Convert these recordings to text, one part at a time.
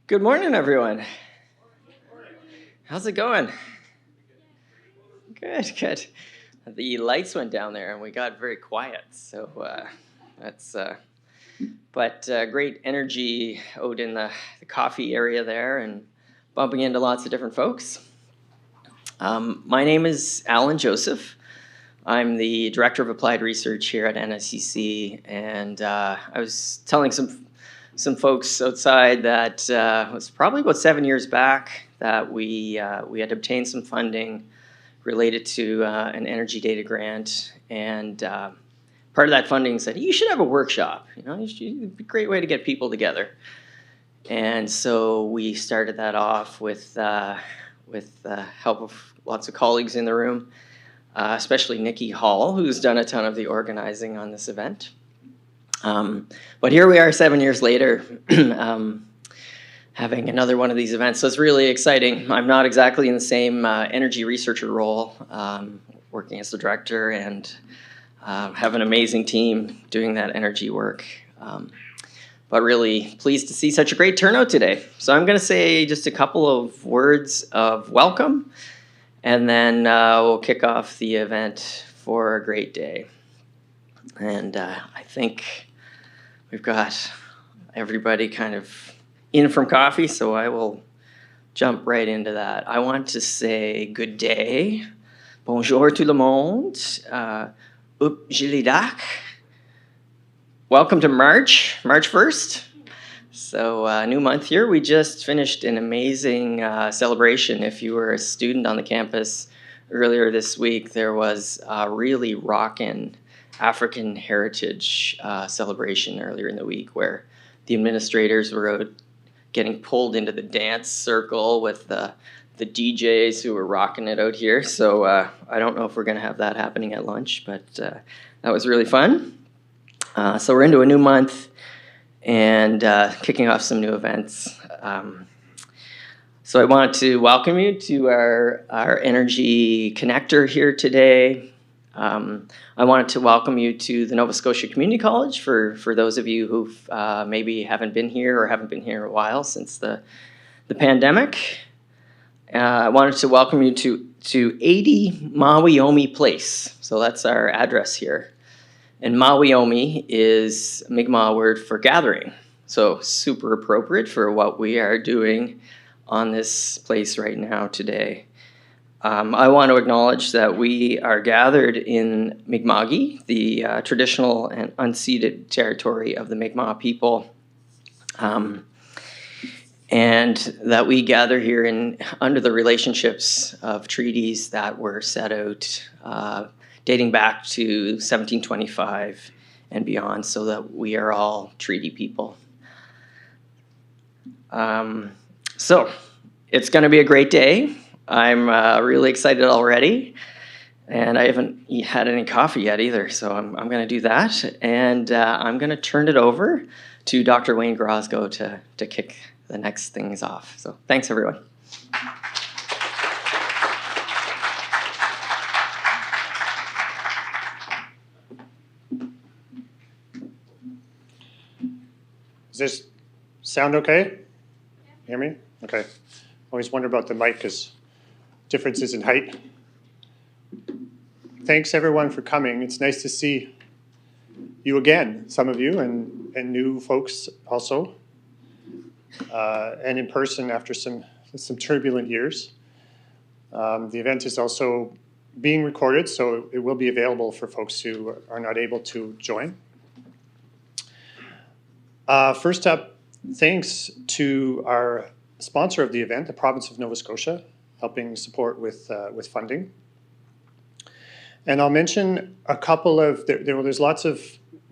Good morning, everyone. How's it going? Good, good. The lights went down there and we got very quiet. That's, but great energy out in the coffee area there and bumping into lots of different folks. My name is Alan Joseph. I'm the Director of Applied Research here at NSCC, and I was telling some folks outside that it was probably about 7 years back that we had obtained some funding related to an energy data grant, and part of that funding said you should have a workshop. It'd be a great way to get people together. And so we started that off with the help of lots of colleagues in the room, especially Nikki Hall, who's done a ton of the organizing on this event. But here we are 7 years later, having another one of these events. So it's really exciting. I'm not exactly in the same energy researcher role, working as the director, and have an amazing team doing that energy work. But really pleased to see such a great turnout today. So I'm going to say just a couple of words of welcome, and then we'll kick off the event for a great day. And I think we've got everybody kind of in from coffee, so I will jump right into that. I want to say good day. Bonjour tout le monde. Up Jilidak. Welcome to March 1st. So new month here. We just finished an amazing celebration. If you were a student on the campus earlier this week, there was a really rockin' African heritage celebration earlier in the week where the administrators were out getting pulled into the dance circle with the DJs who were rocking it out here. So I don't know if we're going to have that happening at lunch, but that was really fun. So we're into a new month and kicking off some new events. So I want to welcome you to our Energy Connector here today. I wanted to welcome you to the Nova Scotia Community College for those of you who maybe haven't been here or haven't been here in a while since the pandemic. I wanted to welcome you to 80 Mawiomi Place. So that's our address here. And Mawiomi is a Mi'kmaq word for gathering. So super appropriate for what we are doing on this place right now today. I want to acknowledge that we are gathered in Mi'kma'ki, the traditional and unceded territory of the Mi'kmaq people, and that we gather here under the relationships of treaties that were set out dating back to 1725 and beyond, so that we are all treaty people. So it's going to be a great day. I'm really excited already, and I haven't had any coffee yet either, so I'm going to do that, and I'm going to turn it over to Dr. Wayne Grosgo to kick the next things off. So thanks, everyone. Does this sound okay? Hear me? Okay. Always wonder about the mic because differences in height. Thanks everyone for coming. It's nice to see you again, some of you, and new folks also, and in person after some turbulent years. The event is also being recorded, so it will be available for folks who are not able to join. First up, thanks to our sponsor of the event, the province of Nova Scotia, helping support with funding. And I'll mention a couple of, there's lots of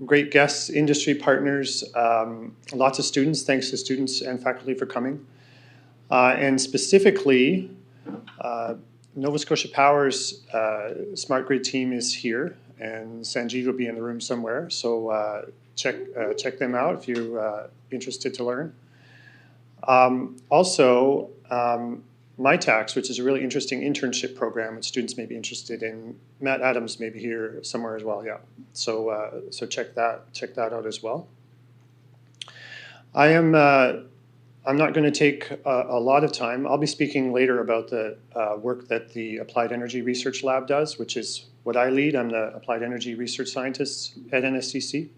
great guests, industry partners, lots of students. Thanks to students and faculty for coming. And specifically, Nova Scotia Power's Smart Grid team is here, and Sanjeev will be in the room somewhere. So check them out if you're interested to learn. Also, MyTax, which is a really interesting internship program which students may be interested in. Matt Adams may be here somewhere as well, yeah. So check that out as well. I am I'm not going to take a lot of time. I'll be speaking later about the work that the Applied Energy Research Lab does, which is what I lead. I'm the Applied Energy Research Scientist at NSCC.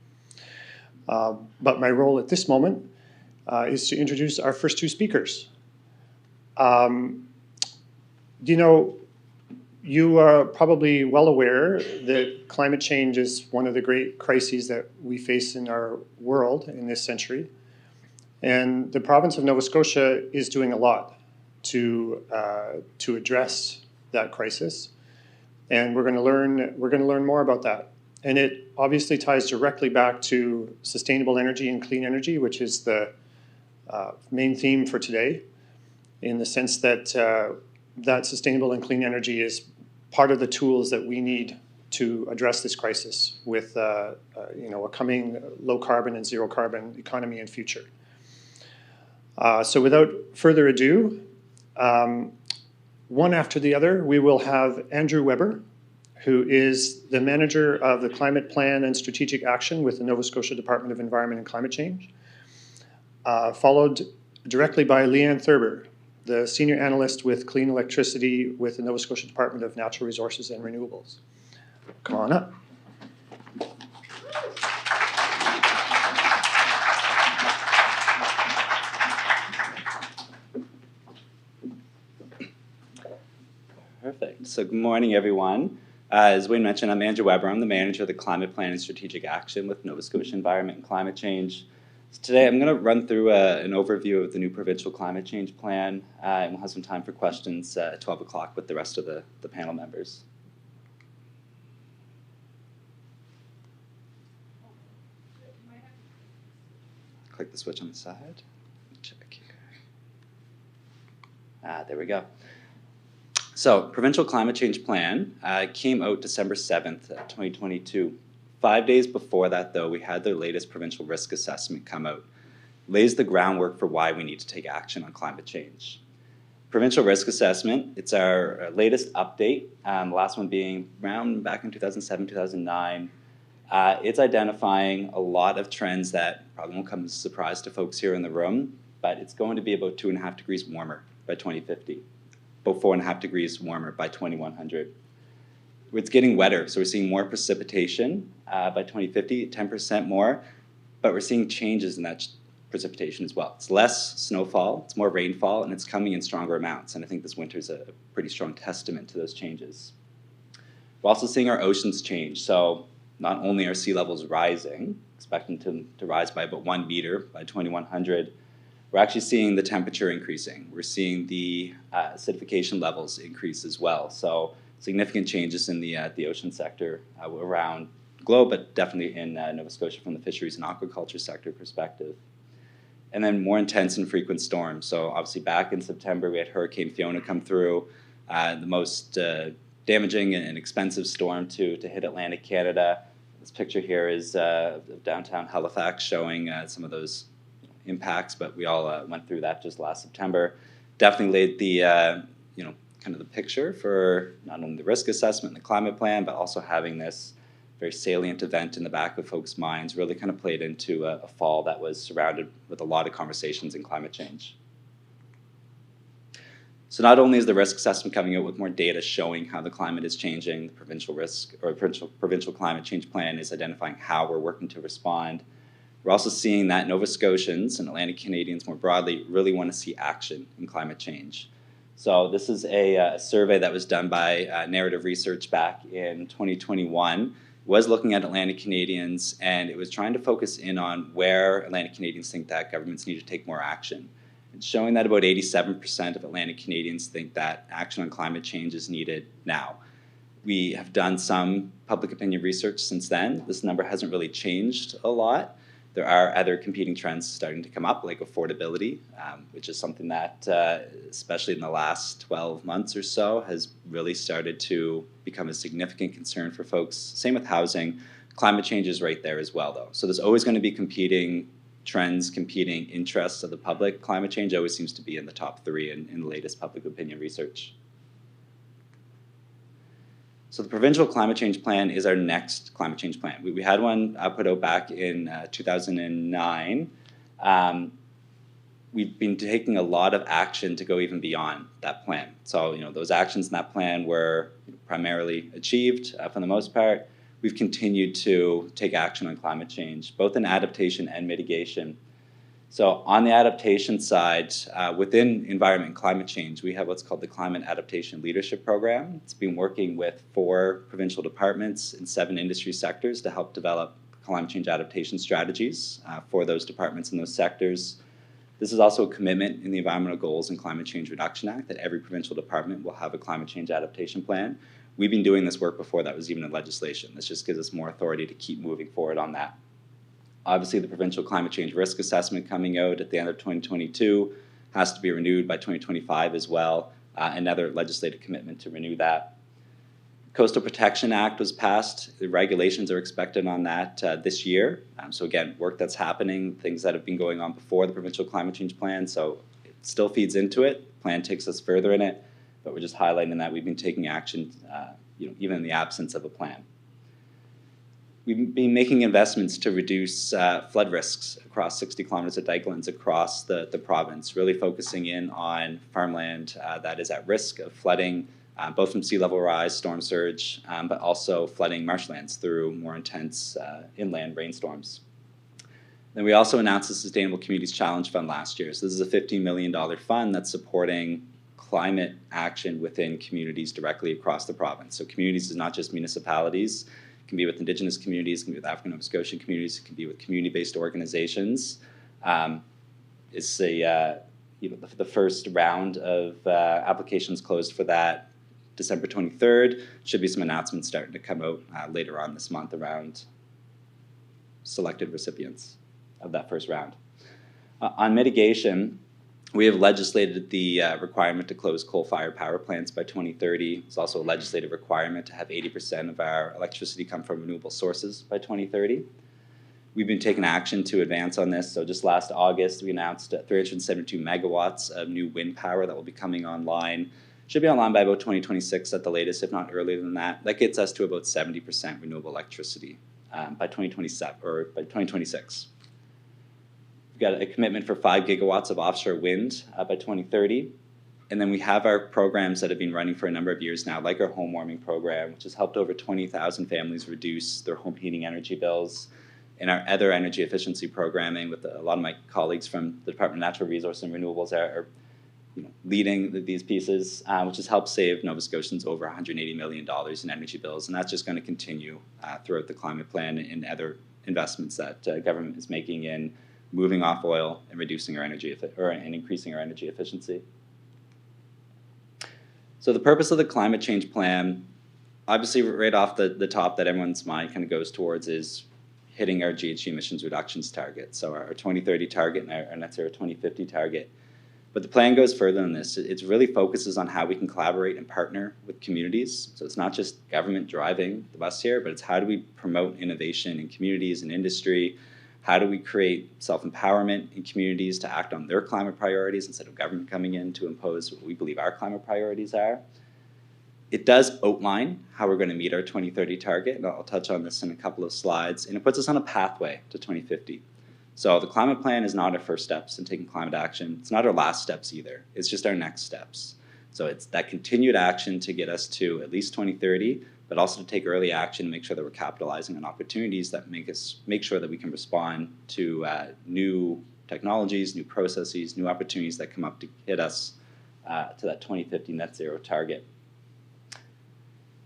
But my role at this moment is to introduce our first two speakers. You know, you are probably well aware that climate change is one of the great crises that we face in our world in this century. And the province of Nova Scotia is doing a lot to address that crisis. And we're going to learn more about that. And it obviously ties directly back to sustainable energy and clean energy, which is the main theme for today, in the sense that that sustainable and clean energy is part of the tools that we need to address this crisis with a coming low carbon and zero carbon economy and future. So without further ado, one after the other, we will have Andrew Weber, who is the manager of the Climate Plan and Strategic Action with the Nova Scotia Department of Environment and Climate Change, followed directly by Leanne Thurber, the senior analyst with clean electricity with the Nova Scotia Department of Natural Resources and Renewables. Come on up. Perfect. So good morning, everyone. As Wayne mentioned, I'm Andrew Weber. I'm the manager of the Climate Plan and Strategic Action with Nova Scotia Environment and Climate Change. So today I'm going to run through an overview of the new provincial climate change plan, and we'll have some time for questions at 12 o'clock with the rest of the panel members. Click the switch on the side. Check here. There we go. So, Provincial Climate Change Plan came out December 7th, 2022. 5 days before that, though, we had the latest provincial risk assessment come out. Lays the groundwork for why we need to take action on climate change. Provincial risk assessment, it's our latest update, the last one being around back in 2007, 2009. It's identifying a lot of trends that probably won't come as a surprise to folks here in the room, but it's going to be about 2.5 degrees warmer by 2050. About 4.5 degrees warmer by 2100. It's getting wetter, so we're seeing more precipitation by 2050, 10% more, but we're seeing changes in that precipitation as well. It's less snowfall, it's more rainfall, and it's coming in stronger amounts, and I think this winter is a pretty strong testament to those changes. We're also seeing our oceans change, so not only are sea levels rising, expecting to rise by about 1 meter by 2100, we're actually seeing the temperature increasing. We're seeing the acidification levels increase as well. So significant changes in the ocean sector around the globe, but definitely in Nova Scotia from the fisheries and aquaculture sector perspective. And then more intense and frequent storms. So obviously back in September, we had Hurricane Fiona come through, the most damaging and expensive storm to hit Atlantic Canada. This picture here is of downtown Halifax showing some of those impacts, but we all went through that just last September. Definitely laid the kind of the picture for not only the risk assessment and the climate plan, but also having this very salient event in the back of folks' minds really kind of played into a fall that was surrounded with a lot of conversations in climate change. So not only is the risk assessment coming out with more data showing how the climate is changing, the provincial risk or provincial climate change plan is identifying how we're working to respond. We're also seeing that Nova Scotians and Atlantic Canadians more broadly really want to see action in climate change. So this is a survey that was done by Narrative Research back in 2021. It was looking at Atlantic Canadians, and it was trying to focus in on where Atlantic Canadians think that governments need to take more action. It's showing that about 87% of Atlantic Canadians think that action on climate change is needed now. We have done some public opinion research since then. This number hasn't really changed a lot. There are other competing trends starting to come up, like affordability, which is something that, especially in the last 12 months or so, has really started to become a significant concern for folks. Same with housing. Climate change is right there as well, though. So there's always going to be competing trends, competing interests of the public. Climate change always seems to be in the top 3 in the latest public opinion research. So the Provincial Climate Change Plan is our next climate change plan. We had one put out back in 2009. we've been taking a lot of action to go even beyond that plan. So, those actions in that plan were primarily achieved for the most part. We've continued to take action on climate change, both in adaptation and mitigation. So on the adaptation side, within environment and climate change, we have what's called the Climate Adaptation Leadership Program. It's been working with 4 provincial departments in 7 industry sectors to help develop climate change adaptation strategies for those departments in those sectors. This is also a commitment in the Environmental Goals and Climate Change Reduction Act that every provincial department will have a climate change adaptation plan. We've been doing this work before that was even in legislation. This just gives us more authority to keep moving forward on that. Obviously, the provincial climate change risk assessment coming out at the end of 2022 has to be renewed by 2025 as well. Another legislative commitment to renew that. Coastal Protection Act was passed. The regulations are expected on that this year. So again, work that's happening, things that have been going on before the provincial climate change plan. So it still feeds into it. The plan takes us further in it, but we're just highlighting that we've been taking action, even in the absence of a plan. We've been making investments to reduce flood risks across 60 kilometers of dikelands across the province, really focusing in on farmland that is at risk of flooding, both from sea level rise, storm surge, but also flooding marshlands through more intense inland rainstorms. Then we also announced the Sustainable Communities Challenge Fund last year. So this is a $15 million fund that's supporting climate action within communities directly across the province. So communities is not just municipalities. It can be with Indigenous communities, it can be with African Nova Scotian communities, it can be with community-based organizations. It's the first round of applications closed for that December 23rd. Should be some announcements starting to come out later on this month around selected recipients of that first round. On mitigation, we have legislated the requirement to close coal-fired power plants by 2030. There's also a legislative requirement to have 80% of our electricity come from renewable sources by 2030. We've been taking action to advance on this. So just last August, we announced 372 megawatts of new wind power that will be coming online. Should be online by about 2026 at the latest, if not earlier than that. That gets us to about 70% renewable electricity by 2027 or by 2026. We've got a commitment for 5 gigawatts of offshore wind by 2030. And then we have our programs that have been running for a number of years now, like our home warming program, which has helped over 20,000 families reduce their home heating energy bills. And our other energy efficiency programming with a lot of my colleagues from the Department of Natural Resources and Renewables are leading these pieces, which has helped save Nova Scotians over $180 million in energy bills. And that's just going to continue throughout the climate plan and other investments that government is making in moving off oil and reducing our energy and increasing our energy efficiency. So the purpose of the climate change plan, obviously right off the top that everyone's mind kind of goes towards is hitting our GHG emissions reductions target. So our 2030 target and our net zero 2050 target. But the plan goes further than this. It really focuses on how we can collaborate and partner with communities. So it's not just government driving the bus here, but it's how do we promote innovation in communities and industry. How do we create self-empowerment in communities to act on their climate priorities instead of government coming in to impose what we believe our climate priorities are? It does outline how we're going to meet our 2030 target, and I'll touch on this in a couple of slides, and it puts us on a pathway to 2050. So the climate plan is not our first steps in taking climate action. It's not our last steps either. It's just our next steps. So it's that continued action to get us to at least 2030, but also to take early action and make sure that we're capitalizing on opportunities that make sure that we can respond to new technologies, new processes, new opportunities that come up to hit us to that 2050 net zero target.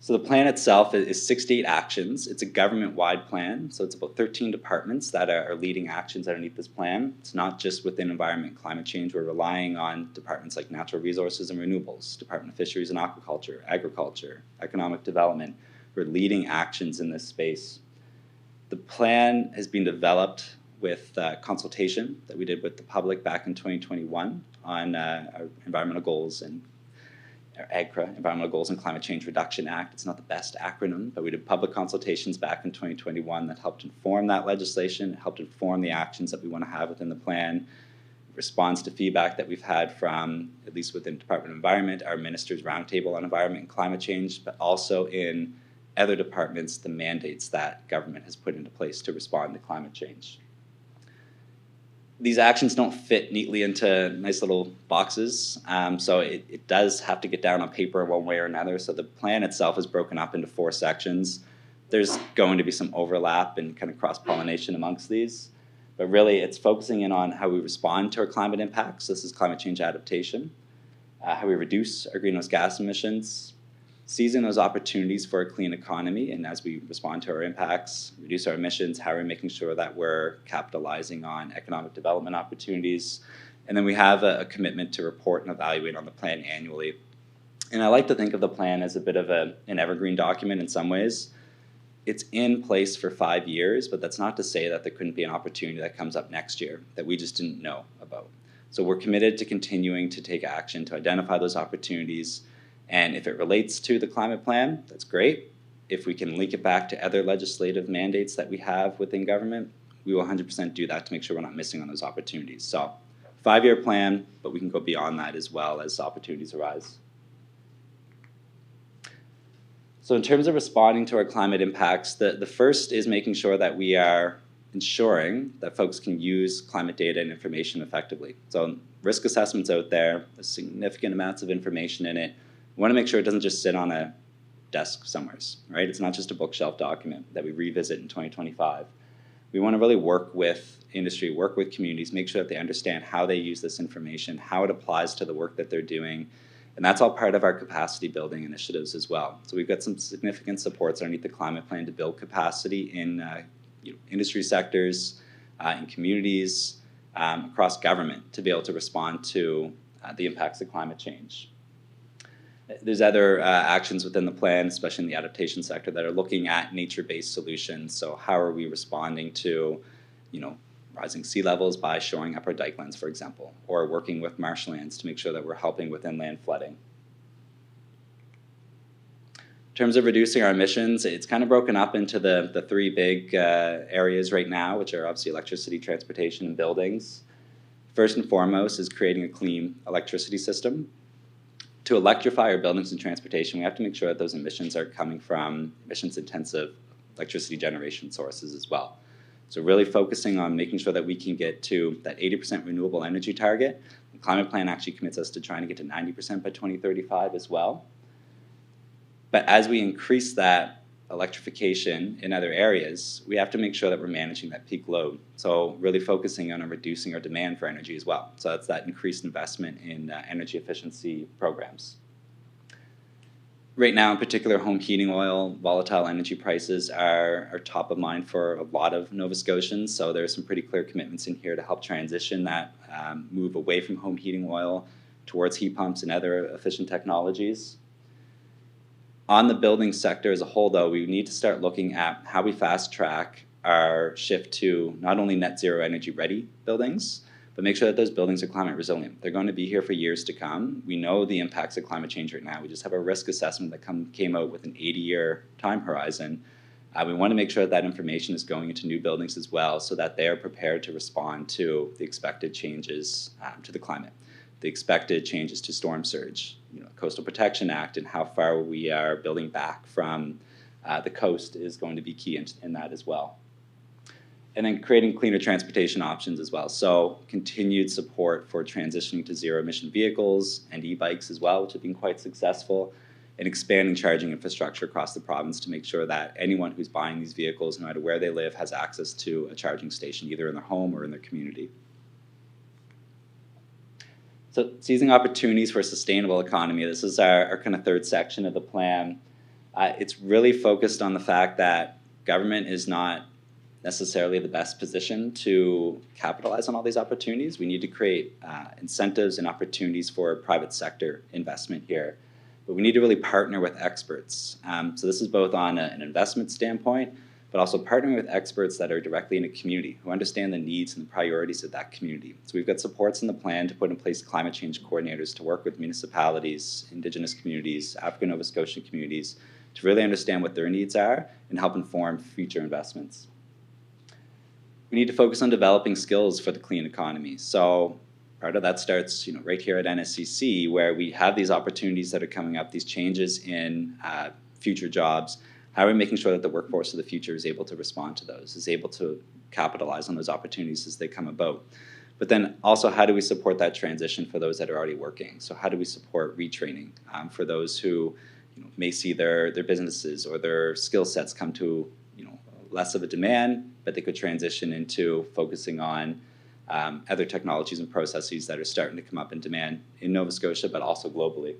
So the plan itself is 68 actions. It's a government-wide plan, so it's about 13 departments that are leading actions underneath this plan. It's not just within environment and climate change. We're relying on departments like natural resources and renewables, Department of Fisheries and Aquaculture, Agriculture, Economic Development. We're leading actions in this space. The plan has been developed with consultation that we did with the public back in 2021 on our environmental goals and our AGCRA, Environmental Goals and Climate Change Reduction Act. It's not the best acronym, but we did public consultations back in 2021 that helped inform that legislation, helped inform the actions that we want to have within the plan. It responds to feedback that we've had from, at least within the Department of Environment, our Ministers' Roundtable on Environment and Climate Change, but also in other departments, the mandates that government has put into place to respond to climate change. these actions don't fit neatly into nice little boxes, so it does have to get down on paper one way or another. So the plan itself is broken up into 4 sections. There's going to be some overlap and kind of cross-pollination amongst these, but really it's focusing in on how we respond to our climate impacts. This is climate change adaptation, how we reduce our greenhouse gas emissions, seizing those opportunities for a clean economy, and as we respond to our impacts, reduce our emissions, how are we making sure that we're capitalizing on economic development opportunities. And then we have a commitment to report and evaluate on the plan annually. And I like to think of the plan as a bit of an evergreen document in some ways. It's in place for 5 years, but that's not to say that there couldn't be an opportunity that comes up next year that we just didn't know about. So we're committed to continuing to take action to identify those opportunities. And if it relates to the climate plan, that's great. If we can link it back to other legislative mandates that we have within government, we will 100% do that to make sure we're not missing on those opportunities. So 5-year plan, but we can go beyond that as well as opportunities arise. So in terms of responding to our climate impacts, the first is making sure that we are ensuring that folks can use climate data and information effectively. So risk assessments out there, there's significant amounts of information in it. We want to make sure it doesn't just sit on a desk somewhere, right? It's not just a bookshelf document that we revisit in 2025. We want to really work with industry, work with communities, make sure that they understand how they use this information, how it applies to the work that they're doing. And that's all part of our capacity building initiatives as well. So we've got some significant supports underneath the climate plan to build capacity in industry sectors, in communities, across government to be able to respond to the impacts of climate change. There's other actions within the plan, especially in the adaptation sector, that are looking at nature-based solutions. So how are we responding to, rising sea levels by shoring up our dikelands, for example, or working with marshlands to make sure that we're helping with inland flooding. In terms of reducing our emissions, it's kind of broken up into the 3 big areas right now, which are obviously electricity, transportation, and buildings. First and foremost is creating a clean electricity system. To electrify our buildings and transportation, we have to make sure that those emissions are coming from emissions-intensive electricity generation sources as well. So really focusing on making sure that we can get to that 80% renewable energy target. The climate plan actually commits us to trying to get to 90% by 2035 as well. But as we increase that electrification in other areas, we have to make sure that we're managing that peak load. So really focusing on reducing our demand for energy as well. So that's that increased investment in energy efficiency programs. Right now, in particular, home heating oil, volatile energy prices are top of mind for a lot of Nova Scotians. So there's some pretty clear commitments in here to help transition that move away from home heating oil towards heat pumps and other efficient technologies. On the building sector as a whole, though, we need to start looking at how we fast track our shift to not only net zero energy ready buildings, but make sure that those buildings are climate resilient. They're going to be here for years to come. We know the impacts of climate change right now. We just have a risk assessment that came out with an 80-year time horizon. We want to make sure that that information is going into new buildings as well so that they are prepared to respond to the expected changes to the climate, the expected changes to storm surge, Coastal Protection Act, and how far we are building back from the coast is going to be key in that as well. And then creating cleaner transportation options as well. So continued support for transitioning to zero-emission vehicles and e-bikes as well, which have been quite successful, and expanding charging infrastructure across the province to make sure that anyone who's buying these vehicles, no matter where they live, has access to a charging station, either in their home or in their community. So seizing opportunities for a sustainable economy. This is our kind of 3rd section of the plan. It's really focused on the fact that government is not necessarily the best position to capitalize on all these opportunities. We need to create incentives and opportunities for private sector investment here. But we need to really partner with experts. So this is both on an investment standpoint, but also partnering with experts that are directly in a community who understand the needs and the priorities of that community. So we've got supports in the plan to put in place climate change coordinators to work with municipalities, Indigenous communities, African Nova Scotian communities to really understand what their needs are and help inform future investments. We need to focus on developing skills for the clean economy. So part of that starts right here at NSCC, where we have these opportunities that are coming up, these changes in future jobs. How are we making sure that the workforce of the future is able to respond to those, is able to capitalize on those opportunities as they come about? But then also, how do we support that transition for those that are already working? So how do we support retraining for those who may see their businesses or their skill sets come to less of a demand, but they could transition into focusing on other technologies and processes that are starting to come up in demand in Nova Scotia, but also globally.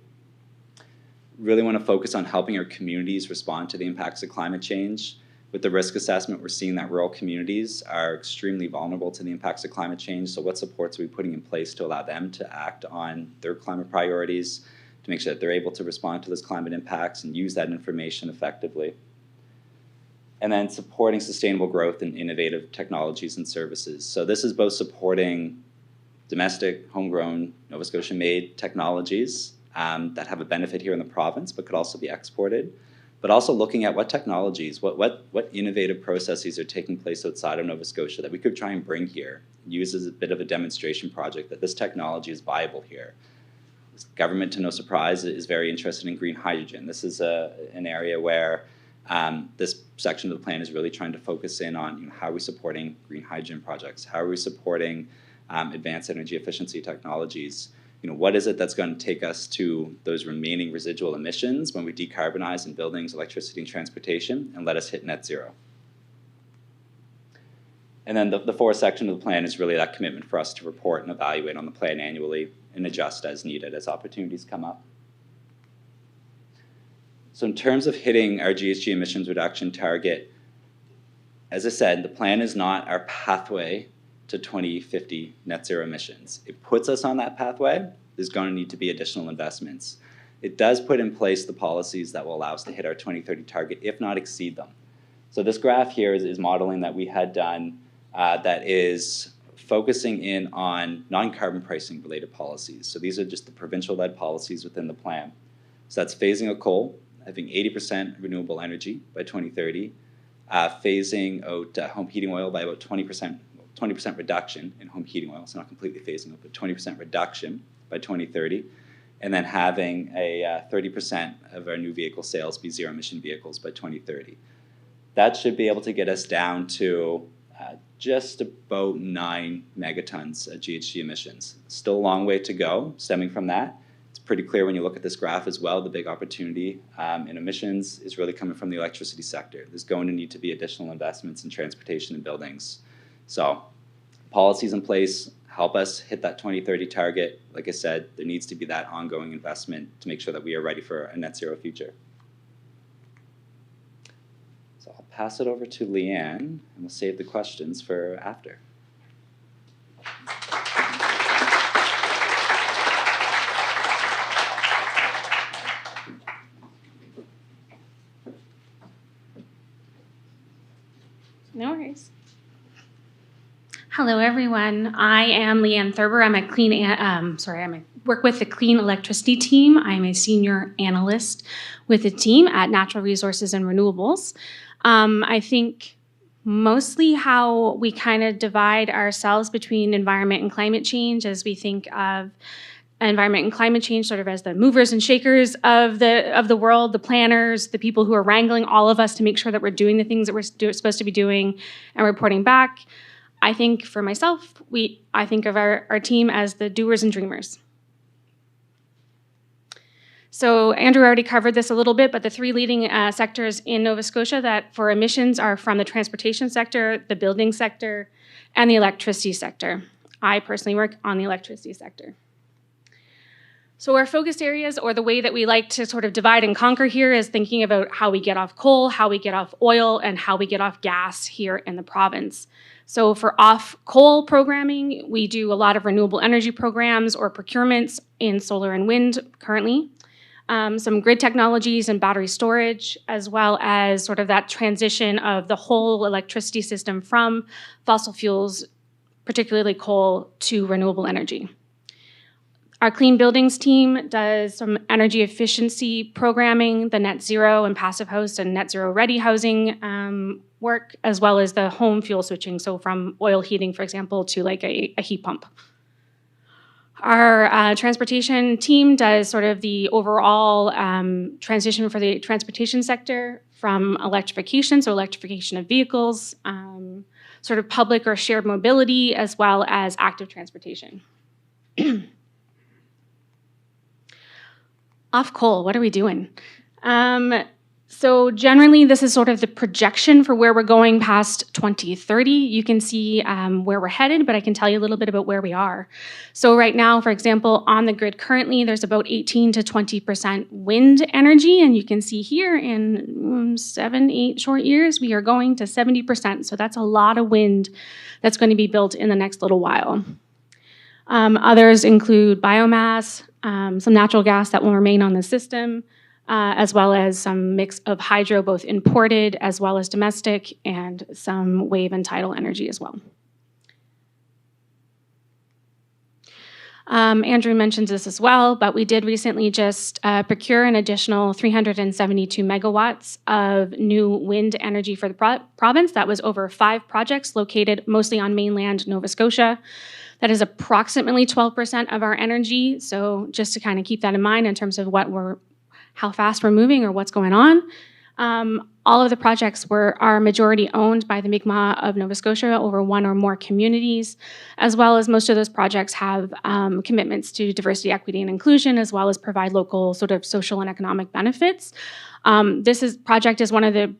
Really want to focus on helping our communities respond to the impacts of climate change. With the risk assessment, we're seeing that rural communities are extremely vulnerable to the impacts of climate change. So what supports are we putting in place to allow them to act on their climate priorities, to make sure that they're able to respond to those climate impacts and use that information effectively? And then supporting sustainable growth in innovative technologies and services. So this is both supporting domestic, homegrown, Nova Scotia-made technologies that have a benefit here in the province, but could also be exported, but also looking at what technologies, what innovative processes are taking place outside of Nova Scotia that we could try and bring here, use as a bit of a demonstration project that this technology is viable here. This government, to no surprise, is very interested in green hydrogen. This is an area where this section of the plan is really trying to focus in on how are we supporting green hydrogen projects, how are we supporting advanced energy efficiency technologies. What is it that's going to take us to those remaining residual emissions when we decarbonize in buildings, electricity, and transportation, and let us hit net zero? And then the fourth section of the plan is really that commitment for us to report and evaluate on the plan annually and adjust as needed as opportunities come up. So in terms of hitting our GHG emissions reduction target, as I said, the plan is not our pathway to 2050 net zero emissions. It puts us on that pathway. There's going to need to be additional investments. It does put in place the policies that will allow us to hit our 2030 target, if not exceed them. So this graph here is modeling that we had done that is focusing in on non-carbon pricing related policies. So these are just the provincial-led policies within the plan. So that's phasing out coal, having 80% renewable energy by 2030, phasing out home heating oil by about 20% reduction in home heating oil, so not completely phasing out, but 20% reduction by 2030, and then having a 30% of our new vehicle sales be zero-emission vehicles by 2030. That should be able to get us down to just about 9 megatons of GHG emissions. Still a long way to go stemming from that. It's pretty clear when you look at this graph as well, the big opportunity in emissions is really coming from the electricity sector. There's going to need to be additional investments in transportation and buildings. So policies in place help us hit that 2030 target. Like I said, there needs to be that ongoing investment to make sure that we are ready for a net zero future. So I'll pass it over to Leanne, and we'll save the questions for after. No worries. Hello, everyone. I am Leanne Thurber. I'm I work with the Clean Electricity team. I'm a senior analyst with the team at Natural Resources and Renewables. I think mostly how we kind of divide ourselves between environment and climate change, as we think of environment and climate change sort of as the movers and shakers of the world, the planners, the people who are wrangling all of us to make sure that we're doing the things that we're supposed to be doing and reporting back. I think for myself, I think of our team as the doers and dreamers. So Andrew already covered this a little bit, but the three leading sectors in Nova Scotia that for emissions are from the transportation sector, the building sector, and the electricity sector. I personally work on the electricity sector. So our focused areas, or the way that we like to sort of divide and conquer here, is thinking about how we get off coal, how we get off oil, and how we get off gas here in the province. So for off coal programming, we do a lot of renewable energy programs or procurements in solar and wind currently. Some grid technologies and battery storage, as well as sort of that transition of the whole electricity system from fossil fuels, particularly coal, to renewable energy. Our Clean Buildings team does some energy efficiency programming, the net zero and passive house and net zero ready housing work, as well as the home fuel switching, so from oil heating, for example, to like a heat pump. Our transportation team does sort of the overall transition for the transportation sector from electrification, so electrification of vehicles, sort of public or shared mobility, as well as active transportation. Off coal, what are we doing? So generally, this is sort of the projection for where we're going past 2030. You can see where we're headed, but I can tell you a little bit about where we are. So right now, for example, on the grid currently, there's about 18 to 20% wind energy, and you can see here in 7-8 short years, we are going to 70%. So that's a lot of wind that's going to be built in the next little while. Others include biomass, some natural gas that will remain on the system, as well as some mix of hydro, both imported as well as domestic, and some wave and tidal energy as well. Andrew mentions this as well, but we did recently just procure an additional 372 megawatts of new wind energy for the province. That was over 5 projects located mostly on mainland Nova Scotia. That is approximately 12% of our energy. So just to kind of keep that in mind in terms of how fast we're moving or what's going on. All of the projects are majority owned by the Mi'kmaq of Nova Scotia over 1 or more communities, as well as most of those projects have commitments to diversity, equity, and inclusion, as well as provide local sort of social and economic benefits. This project is one of the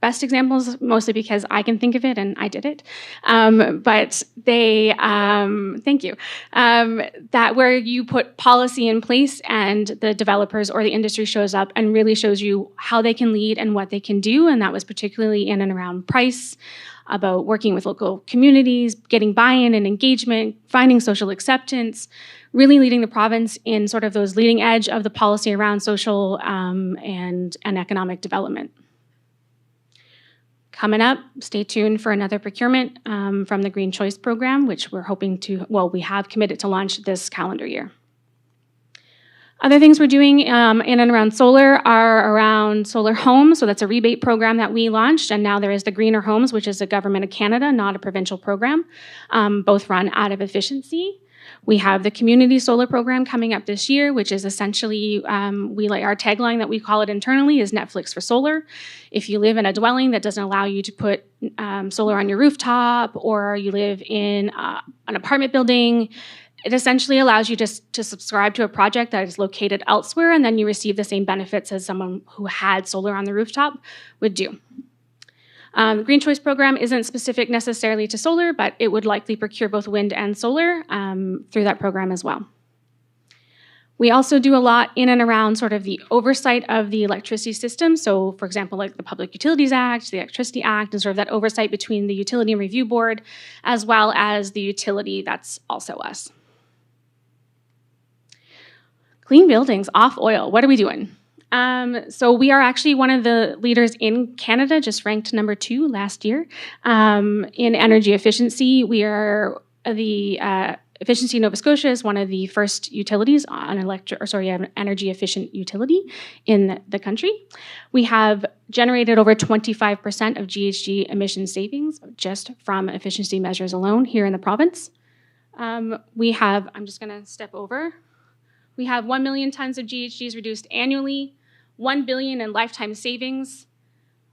best examples, mostly because I can think of it and I did it. But they, thank you, that where you put policy in place and the developers or the industry shows up and really shows you how they can lead and what they can do. And that was particularly in and around price, about working with local communities, getting buy-in and engagement, finding social acceptance, really leading the province in sort of those leading edge of the policy around social and economic development. Coming up, stay tuned for another procurement from the Green Choice Program, which we're hoping to, we have committed to launch this calendar year. Other things we're doing in and around solar are around solar homes. So that's a rebate program that we launched. And now there is the Greener Homes, which is a Government of Canada, not a provincial program, both run out of efficiency. We have the community solar program coming up this year, which is essentially, our tagline that we call it internally is Netflix for solar. If you live in a dwelling that doesn't allow you to put solar on your rooftop, or you live in an apartment building, it essentially allows you just to subscribe to a project that is located elsewhere, and then you receive the same benefits as someone who had solar on the rooftop would do. The Green Choice Program isn't specific necessarily to solar, but it would likely procure both wind and solar through that program as well. We also do a lot in and around sort of the oversight of the electricity system. So, for example, like the Public Utilities Act, the Electricity Act, and sort of that oversight between the Utility and Review Board, as well as the utility, that's also us. Clean buildings, off oil, what are we doing? So we are actually one of the leaders in Canada, just ranked number 2 last year in energy efficiency. We are Efficiency Nova Scotia is one of the first utilities on an energy efficient utility in the country. We have generated over 25% of GHG emission savings just from efficiency measures alone here in the province. I'm just going to step over. We have 1 million tons of GHGs reduced annually, 1 billion in lifetime savings,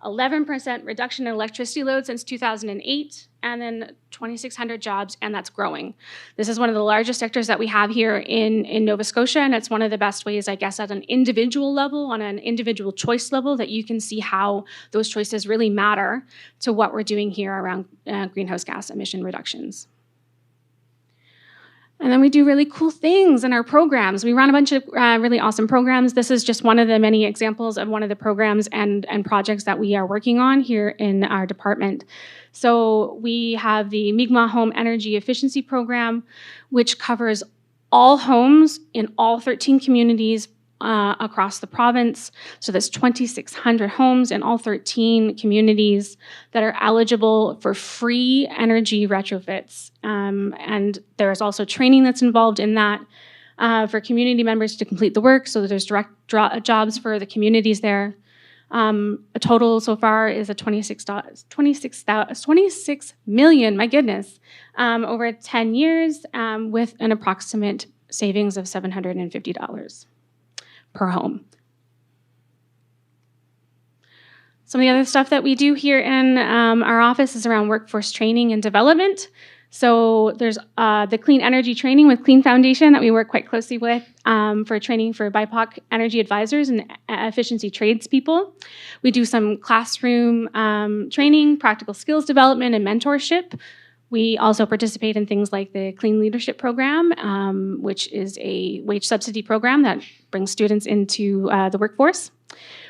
11% reduction in electricity load since 2008, and then 2,600 jobs, and that's growing. This is one of the largest sectors that we have here in Nova Scotia, and it's one of the best ways, I guess, at an individual level, on an individual choice level, that you can see how those choices really matter to what we're doing here around greenhouse gas emission reductions. And then we do really cool things in our programs. We run a bunch of really awesome programs. This is just one of the many examples of one of the programs and projects that we are working on here in our department. So we have the Mi'kmaq Home Energy Efficiency Program, which covers all homes in all 13 communities across the province. So there's 2,600 homes in all 13 communities that are eligible for free energy retrofits. And there's also training that's involved in that for community members to complete the work. So there's direct jobs for the communities there. A total so far is a 26 million, my goodness, over 10 years with an approximate savings of $750 per home. Some of the other stuff that we do here in our office is around workforce training and development. So there's the Clean Energy Training with Clean Foundation that we work quite closely with for training for BIPOC energy advisors and efficiency tradespeople. We do some classroom training, practical skills development, and mentorship. We also participate in things like the Clean Leadership Program, which is a wage subsidy program that brings students into the workforce.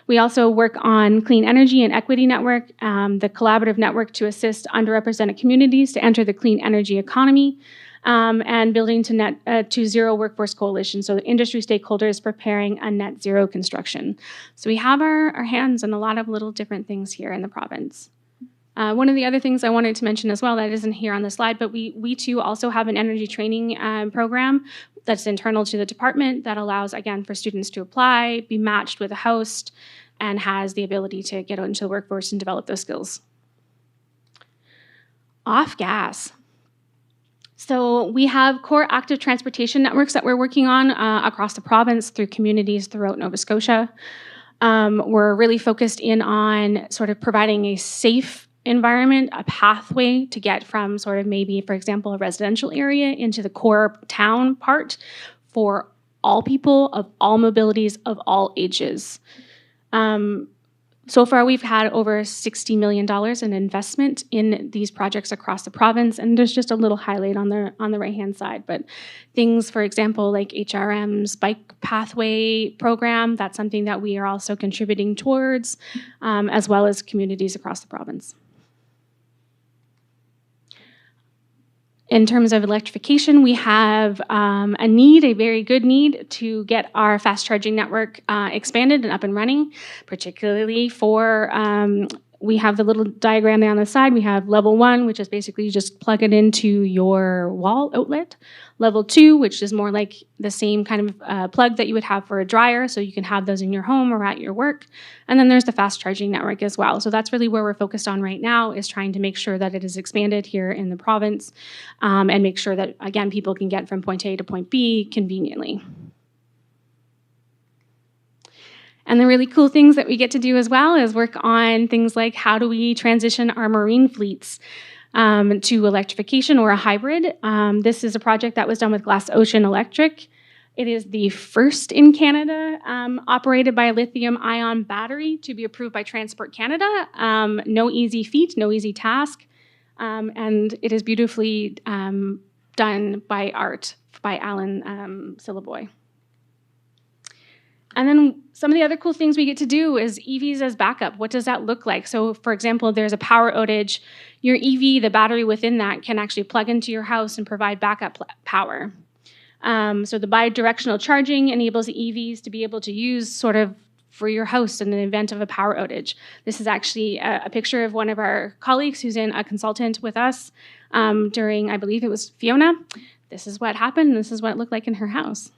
We also work on Clean Energy and Equity Network, the collaborative network to assist underrepresented communities to enter the clean energy economy, and building to zero workforce coalition. So the industry stakeholders preparing a net zero construction. So we have our hands in a lot of little different things here in the province. One of the other things I wanted to mention as well that isn't here on the slide, but we too also have an energy training program that's internal to the department that allows, again, for students to apply, be matched with a host, and has the ability to get out into the workforce and develop those skills. Off gas. So we have core active transportation networks that we're working on across the province through communities throughout Nova Scotia. We're really focused in on sort of providing a safe environment, a pathway to get from sort of maybe, for example, a residential area into the core town part for all people of all mobilities of all ages. So far, we've had over $60 million in investment in these projects across the province, and there's just a little highlight on the right-hand side. But things, for example, like HRM's bike pathway program, that's something that we are also contributing towards, as well as communities across the province. In terms of electrification, we have a very good need to get our fast charging network expanded and up and running, particularly for, we have the little diagram there on the side. We have level 1, which is basically you just plug it into your wall outlet. Level 2, which is more like the same kind of plug that you would have for a dryer, so you can have those in your home or at your work. And then there's the fast charging network as well. So that's really where we're focused on right now, is trying to make sure that it is expanded here in the province and make sure that, again, people can get from point A to point B conveniently. And the really cool things that we get to do as well is work on things like how do we transition our marine fleets to electrification or a hybrid. This is a project that was done with Glass Ocean Electric. It is the first in Canada operated by a lithium-ion battery to be approved by Transport Canada. No easy feat, no easy task, and it is beautifully done by art by Alan Syllaboy. And then some of the other cool things we get to do is EVs as backup. What does that look like? So for example, there's a power outage. Your EV, the battery within that, can actually plug into your house and provide backup power. So the bi-directional charging enables the EVs to be able to use sort of for your house in the event of a power outage. This is actually a picture of one of our colleagues who's in a consultant with us during, I believe it was Fiona. This is what happened, and this is what it looked like in her house.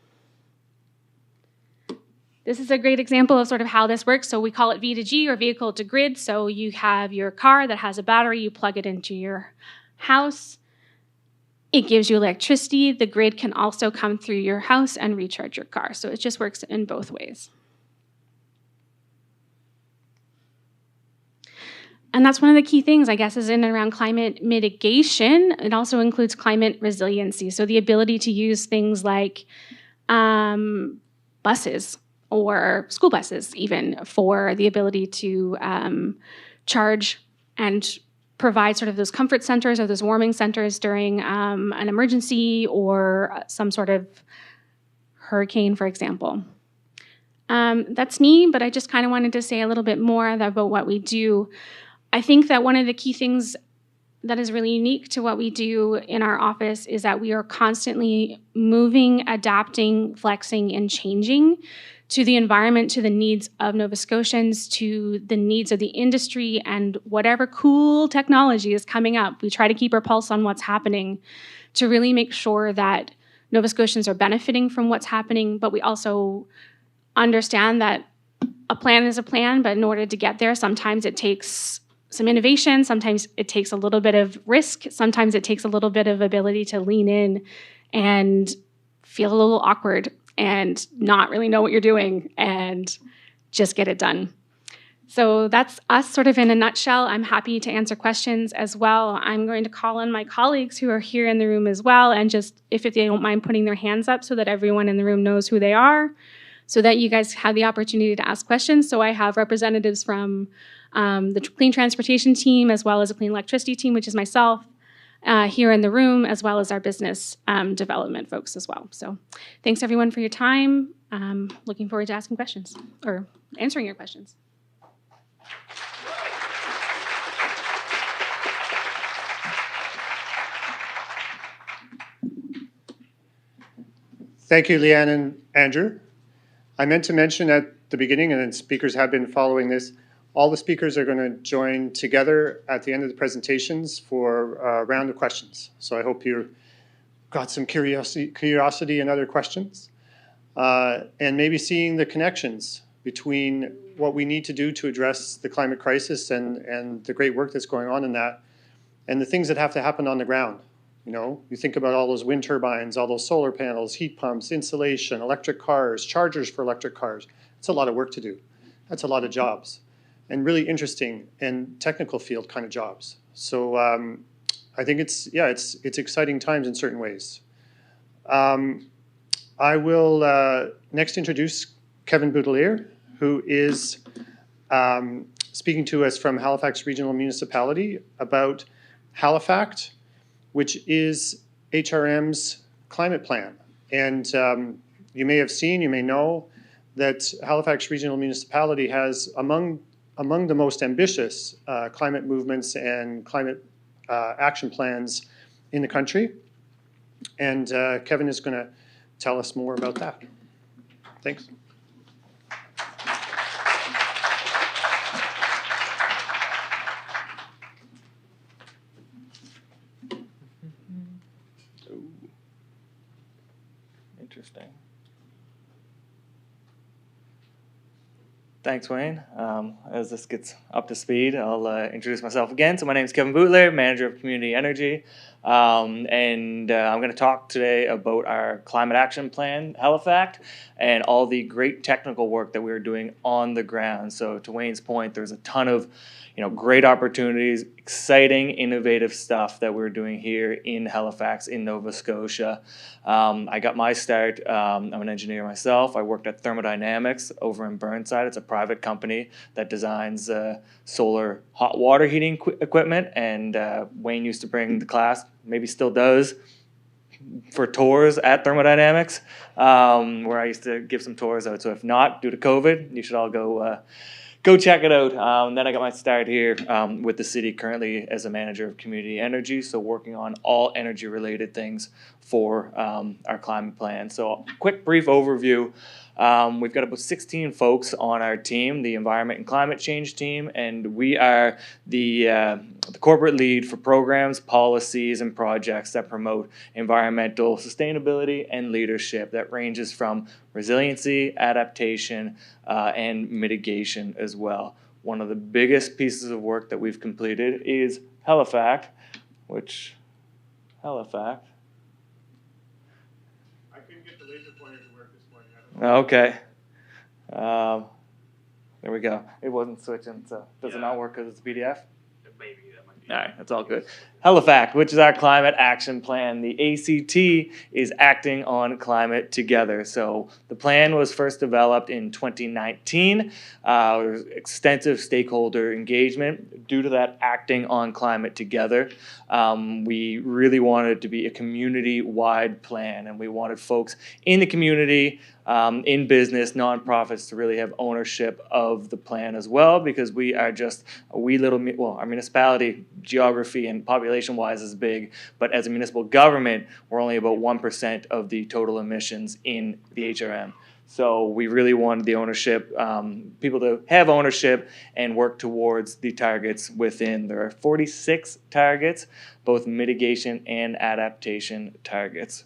This is a great example of sort of how this works. So we call it V2G, or vehicle to grid. So you have your car that has a battery, you plug it into your house. It gives you electricity. The grid can also come through your house and recharge your car. So it just works in both ways. And that's one of the key things, I guess, is in and around climate mitigation. It also includes climate resiliency. So the ability to use things like buses, or school buses even, for the ability to charge and provide sort of those comfort centers or those warming centers during an emergency or some sort of hurricane, for example. That's me, but I just kind of wanted to say a little bit more about what we do. I think that one of the key things that is really unique to what we do in our office is that we are constantly moving, adapting, flexing, and changing to the environment, to the needs of Nova Scotians, to the needs of the industry, and whatever cool technology is coming up. We try to keep our pulse on what's happening to really make sure that Nova Scotians are benefiting from what's happening, but we also understand that a plan is a plan, but in order to get there, sometimes it takes some innovation, sometimes it takes a little bit of risk, sometimes it takes a little bit of ability to lean in and feel a little awkward and not really know what you're doing and just get it done. So that's us sort of in a nutshell. I'm happy to answer questions as well. I'm going to call on my colleagues who are here in the room as well, and just if they don't mind putting their hands up so that everyone in the room knows who they are, so that you guys have the opportunity to ask questions. So I have representatives from the Clean Transportation team as well as the Clean Electricity team, which is myself, here in the room, as well as our business development folks as well. So thanks everyone for your time. Looking forward to asking questions or answering your questions. Thank you, Leanne and Andrew. I meant to mention at the beginning, and then speakers have been following this, all the speakers are going to join together at the end of the presentations for a round of questions. So I hope you've got some curiosity and other questions, and maybe seeing the connections between what we need to do to address the climate crisis and the great work that's going on in that, and the things that have to happen on the ground. You know, you think about all those wind turbines, all those solar panels, heat pumps, insulation, electric cars, chargers for electric cars. It's a lot of work to do. That's a lot of jobs, and really interesting and technical field kind of jobs. So I think it's exciting times in certain ways. I will next introduce Kevin Boutelier, who is speaking to us from Halifax Regional Municipality about Halifax, which is HRM's climate plan. And you may have seen, you may know, that Halifax Regional Municipality has among the most ambitious climate movements and climate action plans in the country. And Kevin is going to tell us more about that. Thanks. Interesting. Thanks, Wayne. As this gets up to speed, I'll introduce myself again. So my name is Kevin Boutelier, Manager of Community Energy, and I'm going to talk today about our Climate Action Plan, Halifax, and all the great technical work that we're doing on the ground. So to Wayne's point, there's a ton of great opportunities, exciting, innovative stuff that we're doing here in Halifax, in Nova Scotia. I got my start, I'm an engineer myself. I worked at Thermodynamics over in Burnside. It's a private company that designs solar hot water heating equipment, and Wayne used to bring the class, maybe still does, for tours at Thermodynamics, where I used to give some tours out. So if not, due to COVID, you should all go check it out. Then I got my start here with the city currently as a manager of community energy, so working on all energy related things for our climate plan. So quick brief overview. We've got about 16 folks on our team, the environment and climate change team, and we are the corporate lead for programs, policies, and projects that promote environmental sustainability and leadership that ranges from resiliency, adaptation, and mitigation as well. One of the biggest pieces of work that we've completed is Halifax, Halifax. I couldn't get the laser pointer to work this morning. Okay. There we go. It wasn't switching, so does it not work because it's a PDF? Maybe that might be. All right, that's all good. Halifax, which is our climate action plan. The ACT is acting on climate together. So the plan was first developed in 2019. There was extensive stakeholder engagement. Due to that acting on climate together, we really wanted it to be a community-wide plan, and we wanted folks in the community, in business, nonprofits to really have ownership of the plan as well, because we are just a wee little, our municipality geography and population-wise is big, but as a municipal government, we're only about 1% of the total emissions in the HRM. So we really wanted the ownership, people to have ownership and work towards the targets within. There are 46 targets, both mitigation and adaptation targets.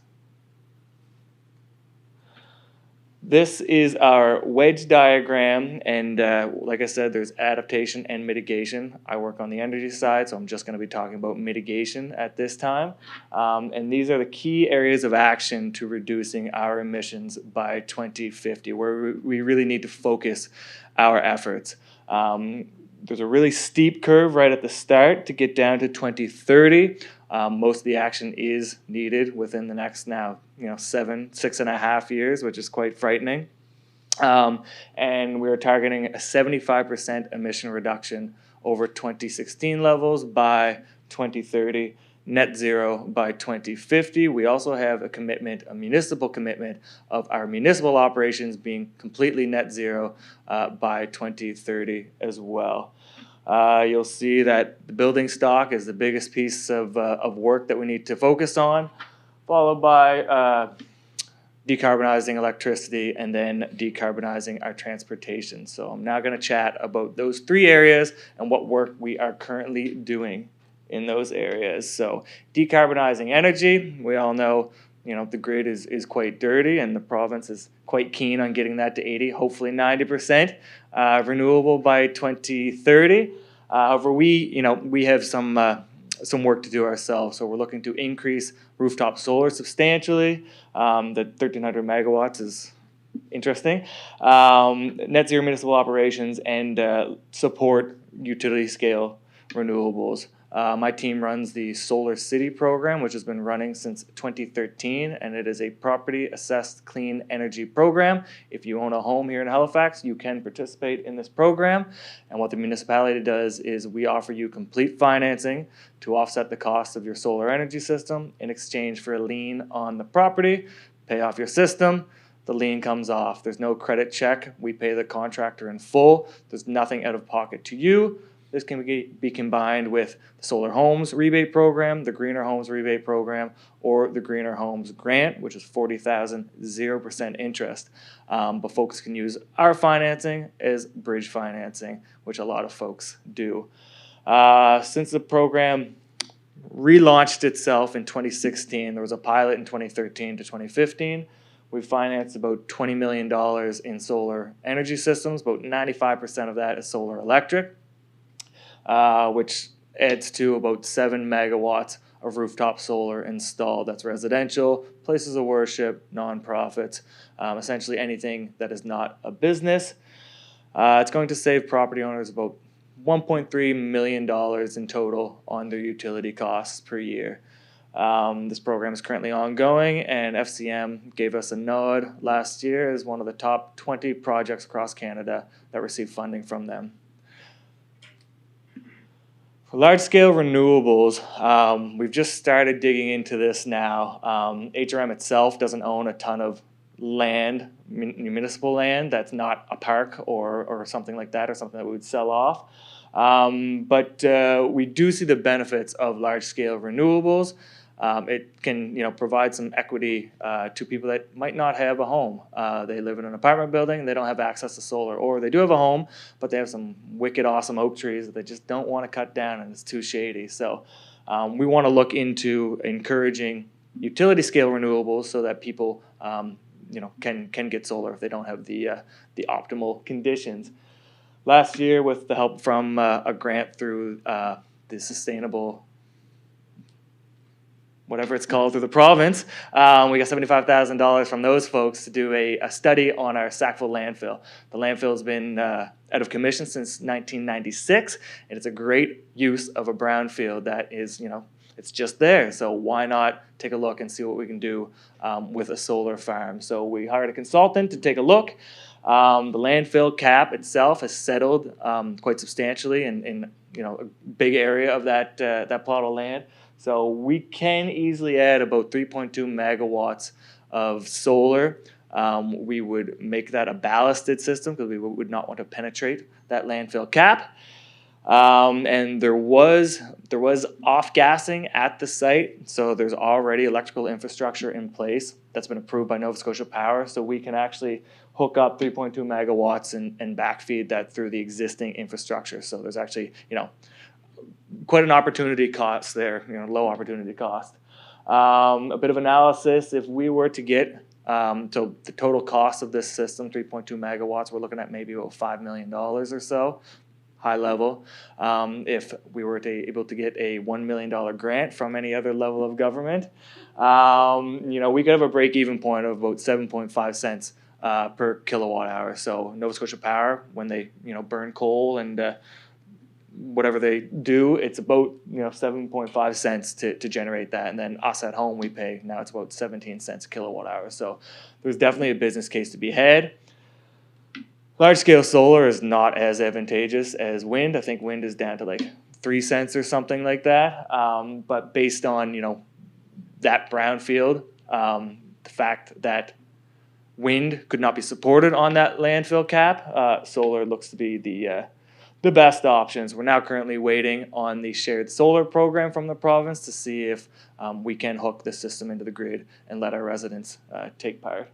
This is our wedge diagram, and like I said, there's adaptation and mitigation. I work on the energy side, so I'm just going to be talking about mitigation at this time. And these are the key areas of action to reducing our emissions by 2050, where we really need to focus our efforts. There's a really steep curve right at the start to get down to 2030. Most of the action is needed within the next now, 6.5 years, which is quite frightening. And we're targeting a 75% emission reduction over 2016 levels by 2030, net zero by 2050. We also have a municipal commitment of our municipal operations being completely net zero by 2030 as well. You'll see that the building stock is the biggest piece of work that we need to focus on, followed by decarbonizing electricity, and then decarbonizing our transportation. So I'm now going to chat about those 3 areas and what work we are currently doing in those areas. So decarbonizing energy, we all know, the grid is quite dirty, and the province is quite keen on getting that to 80, hopefully 90% renewable by 2030. However, we have some work to do ourselves. So we're looking to increase rooftop solar substantially. The 1,300 megawatts is interesting. Net zero municipal operations, and support utility scale renewables. My team runs the Solar City program, which has been running since 2013, and it is a property assessed clean energy program. If you own a home here in Halifax, you can participate in this program. And what the municipality does is we offer you complete financing to offset the cost of your solar energy system in exchange for a lien on the property. Pay off your system, the lien comes off. There's no credit check. We pay the contractor in full. There's nothing out of pocket to you. This can be combined with the Solar Homes Rebate Program, the Greener Homes Rebate Program, or the Greener Homes Grant, which is $40,000, 0% interest. But folks can use our financing as bridge financing, which a lot of folks do. Since the program relaunched itself in 2016, there was a pilot in 2013 to 2015. We financed about $20 million in solar energy systems. About 95% of that is solar electric, which adds to about 7 megawatts of rooftop solar installed. That's residential, places of worship, nonprofits, essentially anything that is not a business. It's going to save property owners about $1.3 million in total on their utility costs per year. This program is currently ongoing, and FCM gave us a nod last year as one of the top 20 projects across Canada that received funding from them. For large-scale renewables, we've just started digging into this now. HRM itself doesn't own a ton of land, municipal land, that's not a park or something like that, or something that we would sell off. But we do see the benefits of large-scale renewables. It can, provide some equity to people that might not have a home. They live in an apartment building, they don't have access to solar, or they do have a home, but they have some wicked awesome oak trees that they just don't want to cut down, and it's too shady. So we want to look into encouraging utility scale renewables so that people, can get solar if they don't have the optimal conditions. Last year, with the help from a grant through the sustainable, whatever it's called, through the province, we got $75,000 from those folks to do a study on our Sackville landfill. The landfill has been out of commission since 1996, and it's a great use of a brownfield that is, it's just there. So why not take a look and see what we can do with a solar farm? So we hired a consultant to take a look. The landfill cap itself has settled quite substantially in a big area of that plot of land. So we can easily add about 3.2 megawatts of solar. We would make that a ballasted system because we would not want to penetrate that landfill cap. And there was off-gassing at the site, so there's already electrical infrastructure in place that's been approved by Nova Scotia Power, so we can actually hook up 3.2 megawatts and backfeed that through the existing infrastructure. So there's actually, quite an opportunity cost there, low opportunity cost. A bit of analysis, if we were to get to the total cost of this system, 3.2 megawatts, we're looking at maybe about $5 million or so, high level. If we were able to get a $1 million grant from any other level of government, we could have a break-even point of about 7.5 cents per kilowatt hour. So Nova Scotia Power, when they burn coal and whatever they do, it's about 7.5 cents to generate that, and then us at home we pay now it's about 17 cents a kilowatt hour. So there's definitely a business case to be had. Large scale solar is not as advantageous as wind. I think wind is down to like 3 cents or something like that. But based on that brownfield, the fact that wind could not be supported on that landfill cap, solar looks to be the best options. We're now currently waiting on the shared solar program from the province to see if we can hook the system into the grid and let our residents take part.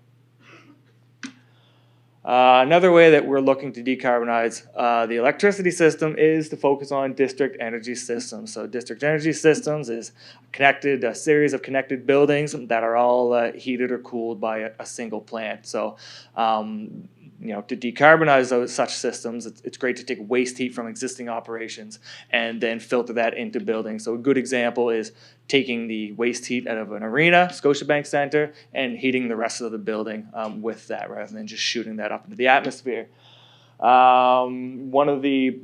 Another way that we're looking to decarbonize the electricity system is to focus on district energy systems. So district energy systems is a series of connected buildings that are all heated or cooled by a single plant. So to decarbonize such systems, it's great to take waste heat from existing operations and then filter that into buildings. So a good example is taking the waste heat out of an arena, Scotiabank Centre, and heating the rest of the building with that rather than just shooting that up into the atmosphere. One of the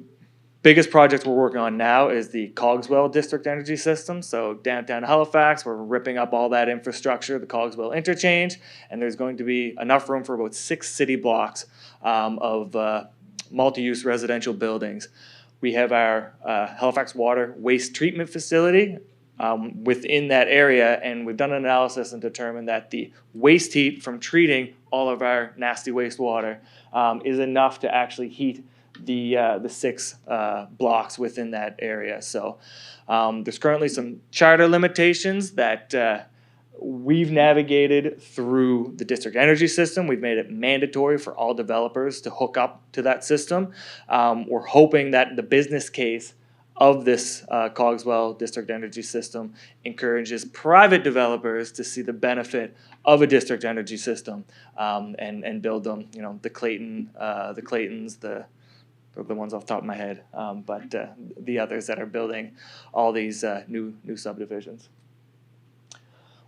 biggest projects we're working on now is the Cogswell District Energy System. So downtown Halifax, we're ripping up all that infrastructure, the Cogswell interchange, and there's going to be enough room for about 6 city blocks of multi-use residential buildings. We have our Halifax Water Waste Treatment Facility within that area, and we've done an analysis and determined that the waste heat from treating all of our nasty wastewater is enough to actually heat the 6 blocks within that area. So there's currently some charter limitations that we've navigated through the district energy system. We've made it mandatory for all developers to hook up to that system. We're hoping that the business case of this Cogswell District Energy System encourages private developers to see the benefit of a district energy system and build them. The Claytons, the ones off the top of my head, but the others that are building all these new subdivisions.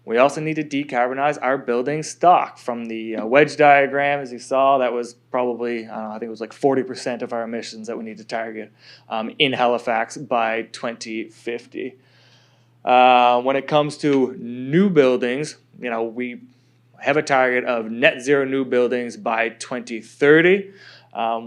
We also need to decarbonize our building stock. From the wedge diagram, as you saw, that was probably, I think it was like 40% of our emissions that we need to target in Halifax by 2050. When it comes to new buildings, we have a target of net zero new buildings by 2030.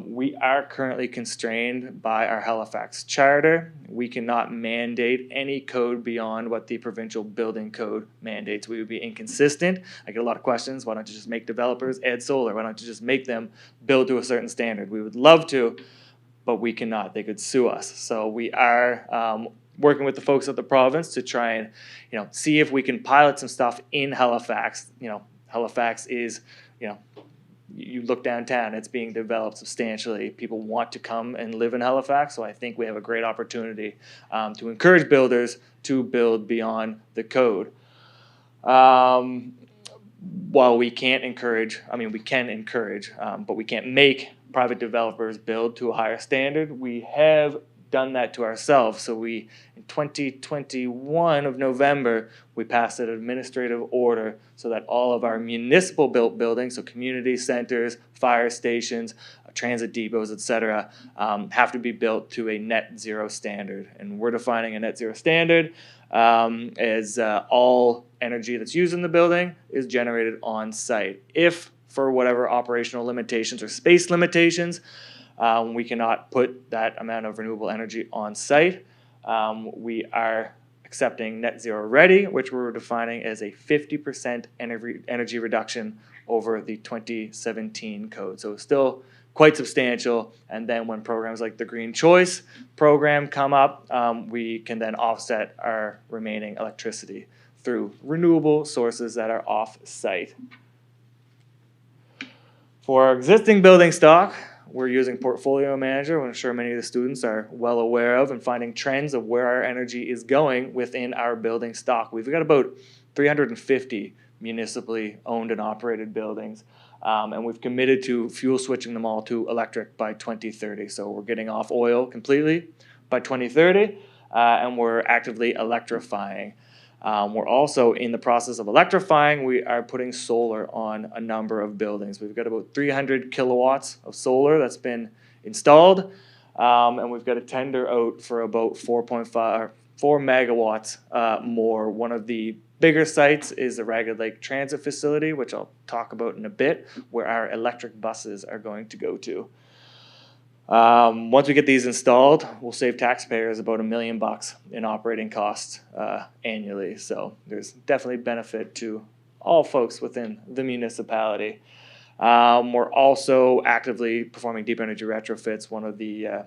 We are currently constrained by our Halifax Charter. We cannot mandate any code beyond what the provincial building code mandates. We would be inconsistent. I get a lot of questions. Why don't you just make developers add solar? Why don't you just make them build to a certain standard? We would love to, but we cannot. They could sue us. So we are working with the folks at the province to try and see if we can pilot some stuff in Halifax. Halifax is you look downtown, it's being developed substantially. People want to come and live in Halifax, so I think we have a great opportunity to encourage builders to build beyond the code. While we can't encourage, we can encourage, but we can't make private developers build to a higher standard. We have done that to ourselves. So in 2021 of November, we passed an administrative order so that all of our municipal built buildings, so community centers, fire stations, transit depots, etc., have to be built to a net zero standard. And we're defining a net zero standard as all energy that's used in the building is generated on site. If for whatever operational limitations or space limitations, we cannot put that amount of renewable energy on site. We are accepting net zero ready, which we're defining as a 50% energy reduction over the 2017 code. So it's still quite substantial. And then when programs like the Green Choice program come up, we can then offset our remaining electricity through renewable sources that are off-site. For our existing building stock, we're using Portfolio Manager, which I'm sure many of the students are well aware of, and finding trends of where our energy is going within our building stock. We've got about 350 municipally owned and operated buildings, and we've committed to fuel switching them all to electric by 2030. So we're getting off oil completely by 2030, and we're actively electrifying. We're also in the process of electrifying. We are putting solar on a number of buildings. We've got about 300 kilowatts of solar that's been installed, and we've got a tender out for about 4 megawatts more. One of the bigger sites is the Ragged Lake Transit Facility, which I'll talk about in a bit, where our electric buses are going to go to. Once we get these installed, we'll save taxpayers about $1 million in operating costs annually. So there's definitely benefit to all folks within the municipality. We're also actively performing deep energy retrofits. One of the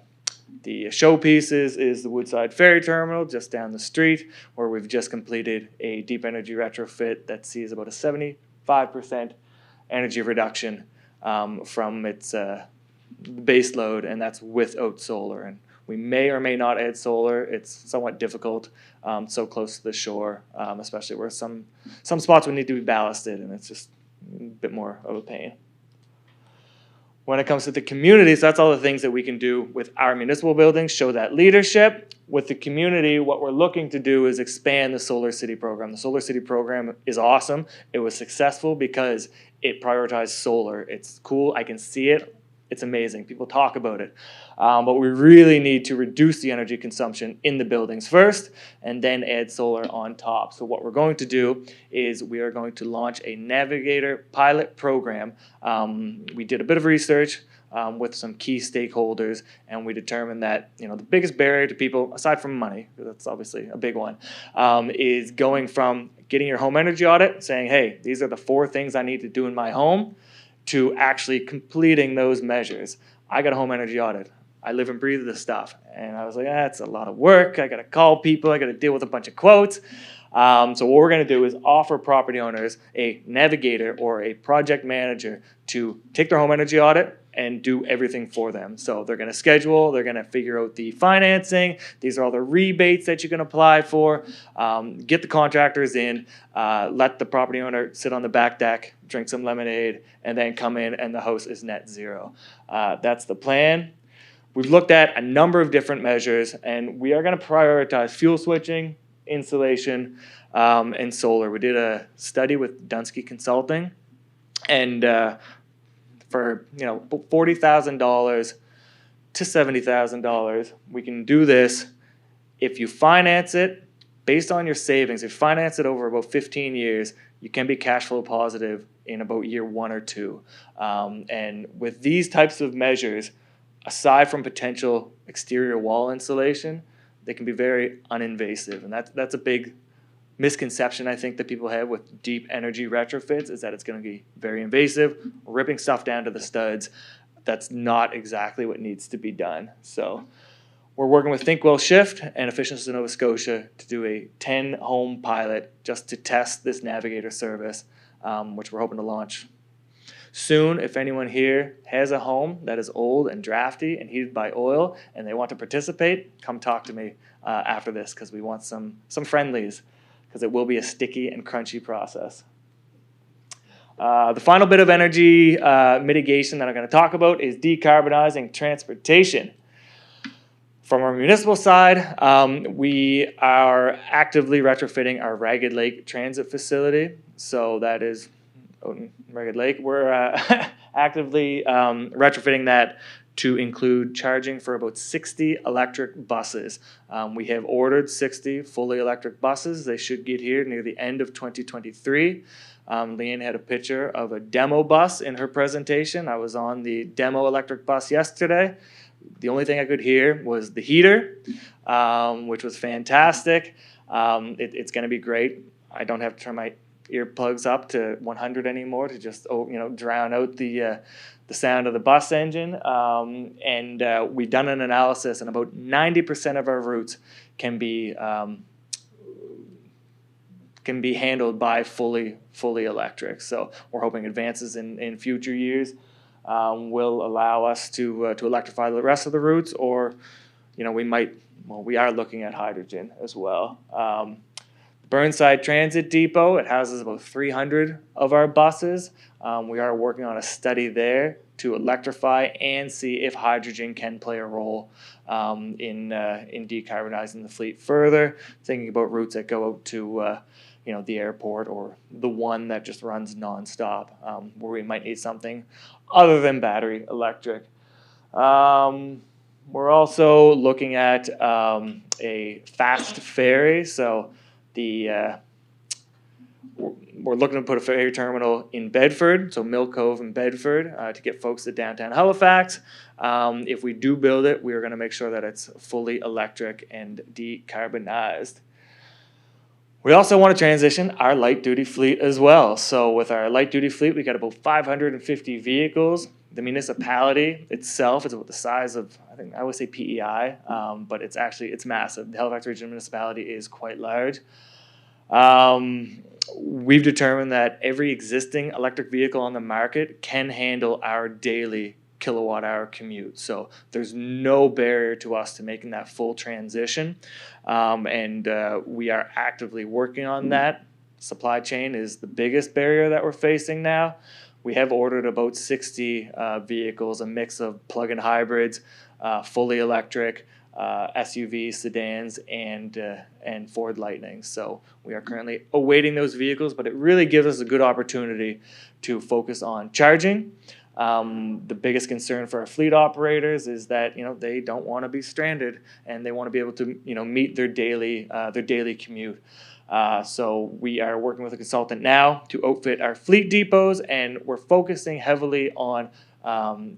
showpieces is the Woodside Ferry Terminal just down the street, where we've just completed a deep energy retrofit that sees about a 75% energy reduction from its base load, and that's without solar. And we may or may not add solar. It's somewhat difficult, so close to the shore, especially where some spots would need to be ballasted, and it's just a bit more of a pain. When it comes to the community, so that's all the things that we can do with our municipal buildings, show that leadership. With the community, what we're looking to do is expand the Solar City program. The Solar City program is awesome. It was successful because it prioritized solar. It's cool. I can see it. It's amazing. People talk about it. But we really need to reduce the energy consumption in the buildings first and then add solar on top. So what we're going to do is we are going to launch a Navigator pilot program. We did a bit of research with some key stakeholders, and we determined that the biggest barrier to people, aside from money, that's obviously a big one, is going from getting your home energy audit, saying, hey, these are the 4 things I need to do in my home, to actually completing those measures. I got a home energy audit. I live and breathe this stuff. And I was like, that's a lot of work. I got to call people. I got to deal with a bunch of quotes. So what we're going to do is offer property owners a navigator or a project manager to take their home energy audit and do everything for them. So they're going to schedule, they're going to figure out the financing, these are all the rebates that you can apply for, get the contractors in, let the property owner sit on the back deck, drink some lemonade, and then come in and the house is net zero. That's the plan. We've looked at a number of different measures, and we are going to prioritize fuel switching, insulation, and solar. We did a study with Dunsky Consulting, and for $40,000 to $70,000, we can do this if you finance it based on your savings. If you finance it over about 15 years, you can be cash flow positive in about year 1 or 2. And with these types of measures, aside from potential exterior wall insulation, they can be very uninvasive, and that's a big misconception I think that people have with deep energy retrofits, is that it's going to be very invasive, ripping stuff down to the studs. That's not exactly what needs to be done. So we're working with Think Well Shift and Efficiency Nova Scotia to do a 10-home pilot just to test this Navigator service, which we're hoping to launch soon. If anyone here has a home that is old and drafty and heated by oil and they want to participate, come talk to me after this, because we want some friendlies, because it will be a sticky and crunchy process. The final bit of energy mitigation that I'm going to talk about is decarbonizing transportation. From our municipal side, we are actively retrofitting our Ragged Lake Transit Facility. So that is out in Ragged Lake. We're actively retrofitting that to include charging for about 60 electric buses. We have ordered 60 fully electric buses. They should get here near the end of 2023. Leanne had a picture of a demo bus in her presentation. I was on the demo electric bus yesterday. The only thing I could hear was the heater, which was fantastic. It's going to be great. I don't have to turn my earplugs up to 100 anymore to just drown out the sound of the bus engine. And we've done an analysis, and about 90% of our routes can be handled by fully electric. So we're hoping advances in future years will allow us to electrify the rest of the routes, or we are looking at hydrogen as well. Burnside Transit Depot, it houses about 300 of our buses. We are working on a study there to electrify and see if hydrogen can play a role in decarbonizing the fleet further, thinking about routes that go out to the airport, or the one that just runs nonstop, where we might need something other than battery electric. We're also looking at a fast ferry. So we're looking to put a ferry terminal in Bedford, so Mill Cove in Bedford, to get folks to downtown Halifax. If we do build it, we are going to make sure that it's fully electric and decarbonized. We also want to transition our light-duty fleet as well. So with our light-duty fleet, we got about 550 vehicles. The municipality itself is about the size of, I always say PEI, but it's massive. The Halifax Regional Municipality is quite large. We've determined that every existing electric vehicle on the market can handle our daily kilowatt-hour commute. So there's no barrier to us to making that full transition, and we are actively working on that. Supply chain is the biggest barrier that we're facing now. We have ordered about 60 vehicles, a mix of plug-in hybrids, fully electric, SUVs, sedans, and Ford Lightnings. So we are currently awaiting those vehicles, but it really gives us a good opportunity to focus on charging. The biggest concern for our fleet operators is that they don't want to be stranded, and they want to be able to meet their daily commute. So we are working with a consultant now to outfit our fleet depots, and we're focusing heavily on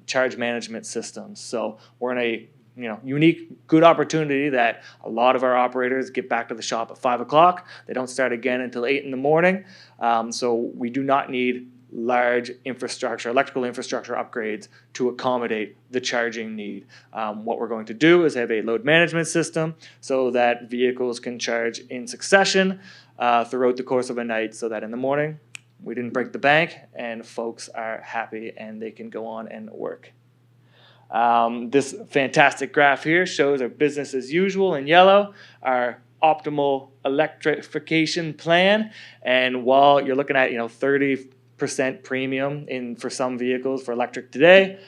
charge management systems. So we're in a unique, good opportunity that a lot of our operators get back to the shop at 5 o'clock. They don't start again until 8 in the morning. So we do not need large electrical infrastructure upgrades to accommodate the charging need. What we're going to do is have a load management system so that vehicles can charge in succession throughout the course of a night, so that in the morning we didn't break the bank and folks are happy and they can go on and work. This fantastic graph here shows our business as usual in yellow, our optimal electrification plan. And while you're looking at 30% premium for some vehicles for electric today,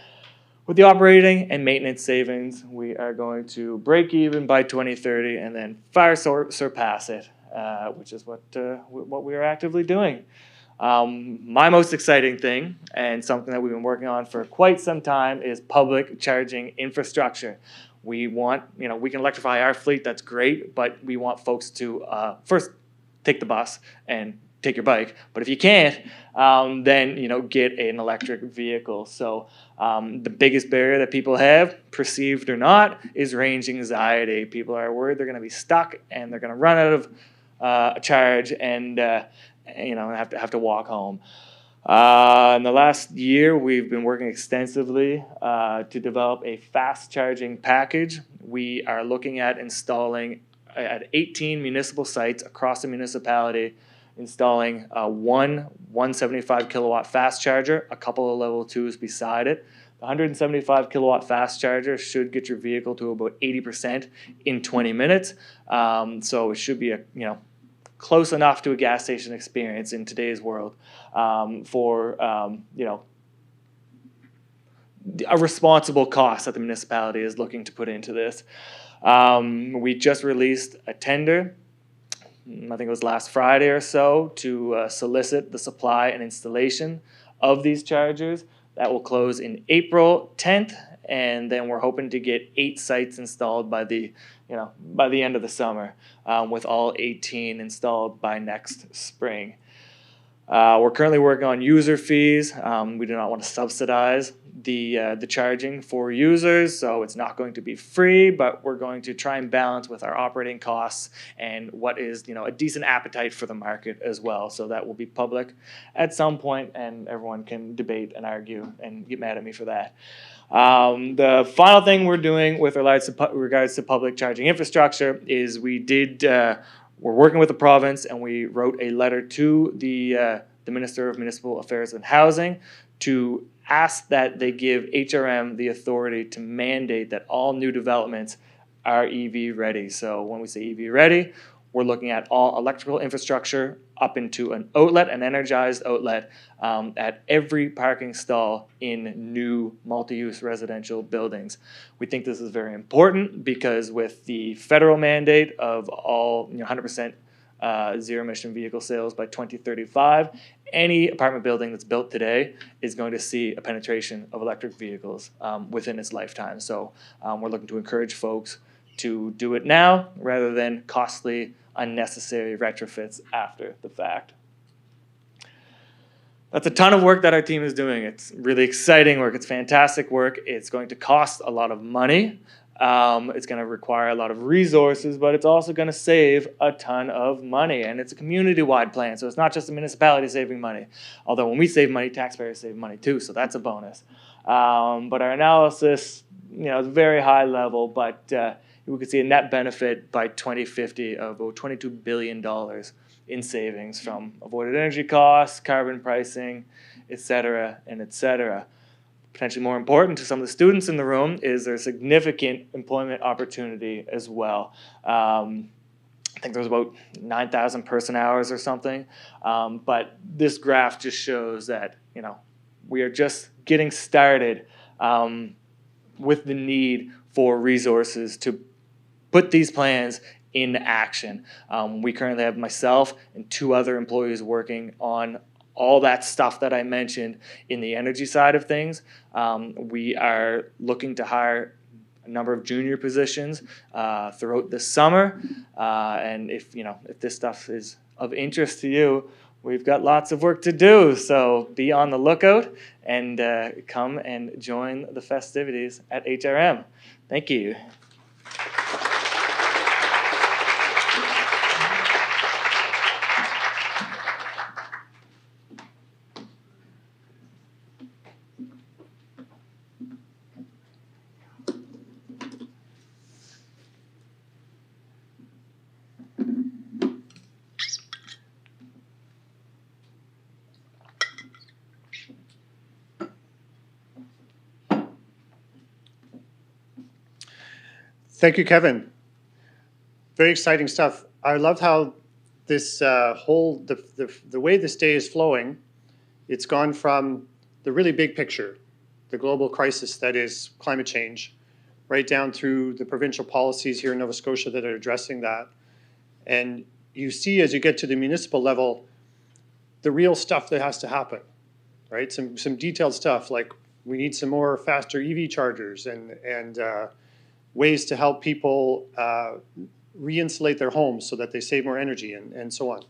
with the operating and maintenance savings, we are going to break even by 2030 and then far surpass it, which is what we are actively doing. My most exciting thing, and something that we've been working on for quite some time, is public charging infrastructure. We want, we can electrify our fleet, that's great, but we want folks to first take the bus and take your bike. But if you can't, then get an electric vehicle. So the biggest barrier that people have, perceived or not, is range anxiety. People are worried they're going to be stuck and they're going to run out of a charge and have to walk home. In the last year, we've been working extensively to develop a fast charging package. We are looking at installing at 18 municipal sites across the municipality, installing one 175 kilowatt fast charger, a couple of level 2s beside it. The 175 kilowatt fast charger should get your vehicle to about 80% in 20 minutes. So it should be close enough to a gas station experience in today's world for a responsible cost that the municipality is looking to put into this. We just released a tender, I think it was last Friday or so, to solicit the supply and installation of these chargers. That will close in April 10th, and then we're hoping to get 8 sites installed by the end of the summer, with all 18 installed by next spring. We're currently working on user fees. We do not want to subsidize the charging for users, so it's not going to be free, but we're going to try and balance with our operating costs and what is a decent appetite for the market as well. So that will be public at some point, and everyone can debate and argue and get mad at me for that. The final thing we're doing with regards to public charging infrastructure is we're working with the province, and we wrote a letter to the Minister of Municipal Affairs and Housing to ask that they give HRM the authority to mandate that all new developments are EV ready. So when we say EV ready, we're looking at all electrical infrastructure up into an outlet, an energized outlet, at every parking stall in new multi-use residential buildings. We think this is very important because with the federal mandate of all 100% zero-emission vehicle sales by 2035, any apartment building that's built today is going to see a penetration of electric vehicles within its lifetime. So we're looking to encourage folks to do it now rather than costly, unnecessary retrofits after the fact. That's a ton of work that our team is doing. It's really exciting work. It's fantastic work. It's going to cost a lot of money. It's going to require a lot of resources, but it's also going to save a ton of money. And it's a community-wide plan, so it's not just the municipality saving money. Although when we save money, taxpayers save money too, so that's a bonus. But our analysis, is very high level, but we could see a net benefit by 2050 of about $22 billion in savings from avoided energy costs, carbon pricing, et cetera, and et cetera. Potentially more important to some of the students in the room is there's significant employment opportunity as well. I think there's about 9,000 person hours or something, but this graph just shows that we are just getting started with the need for resources to put these plans in action. We currently have myself and 2 other employees working on all that stuff that I mentioned in the energy side of things. We are looking to hire a number of junior positions throughout the summer. And if this stuff is of interest to you, we've got lots of work to do. So be on the lookout and come and join the festivities at HRM. Thank you. Thank you, Kevin. Very exciting stuff. I love how this the way this day is flowing. It's gone from the really big picture, the global crisis that is climate change, right down through the provincial policies here in Nova Scotia that are addressing that. And you see as you get to the municipal level, the real stuff that has to happen, right? Some detailed stuff like we need some more faster EV chargers and ways to help people re-insulate their homes so that they save more energy and so on.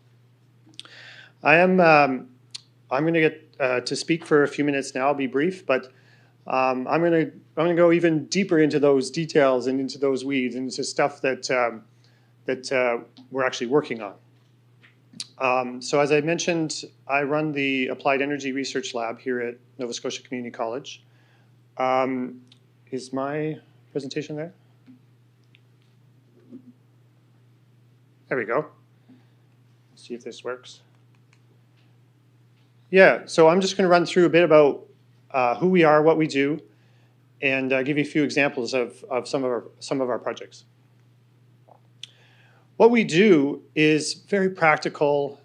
I'm going to get to speak for a few minutes now. I'll be brief, but I'm going to go even deeper into those details and into those weeds and into stuff that we're actually working on. So as I mentioned, I run the Applied Energy Research Lab here at Nova Scotia Community College. Is my presentation there? There we go. Let's see if this works. Yeah, so I'm just going to run through a bit about who we are, what we do, and give you a few examples of some of our projects. What we do is very practical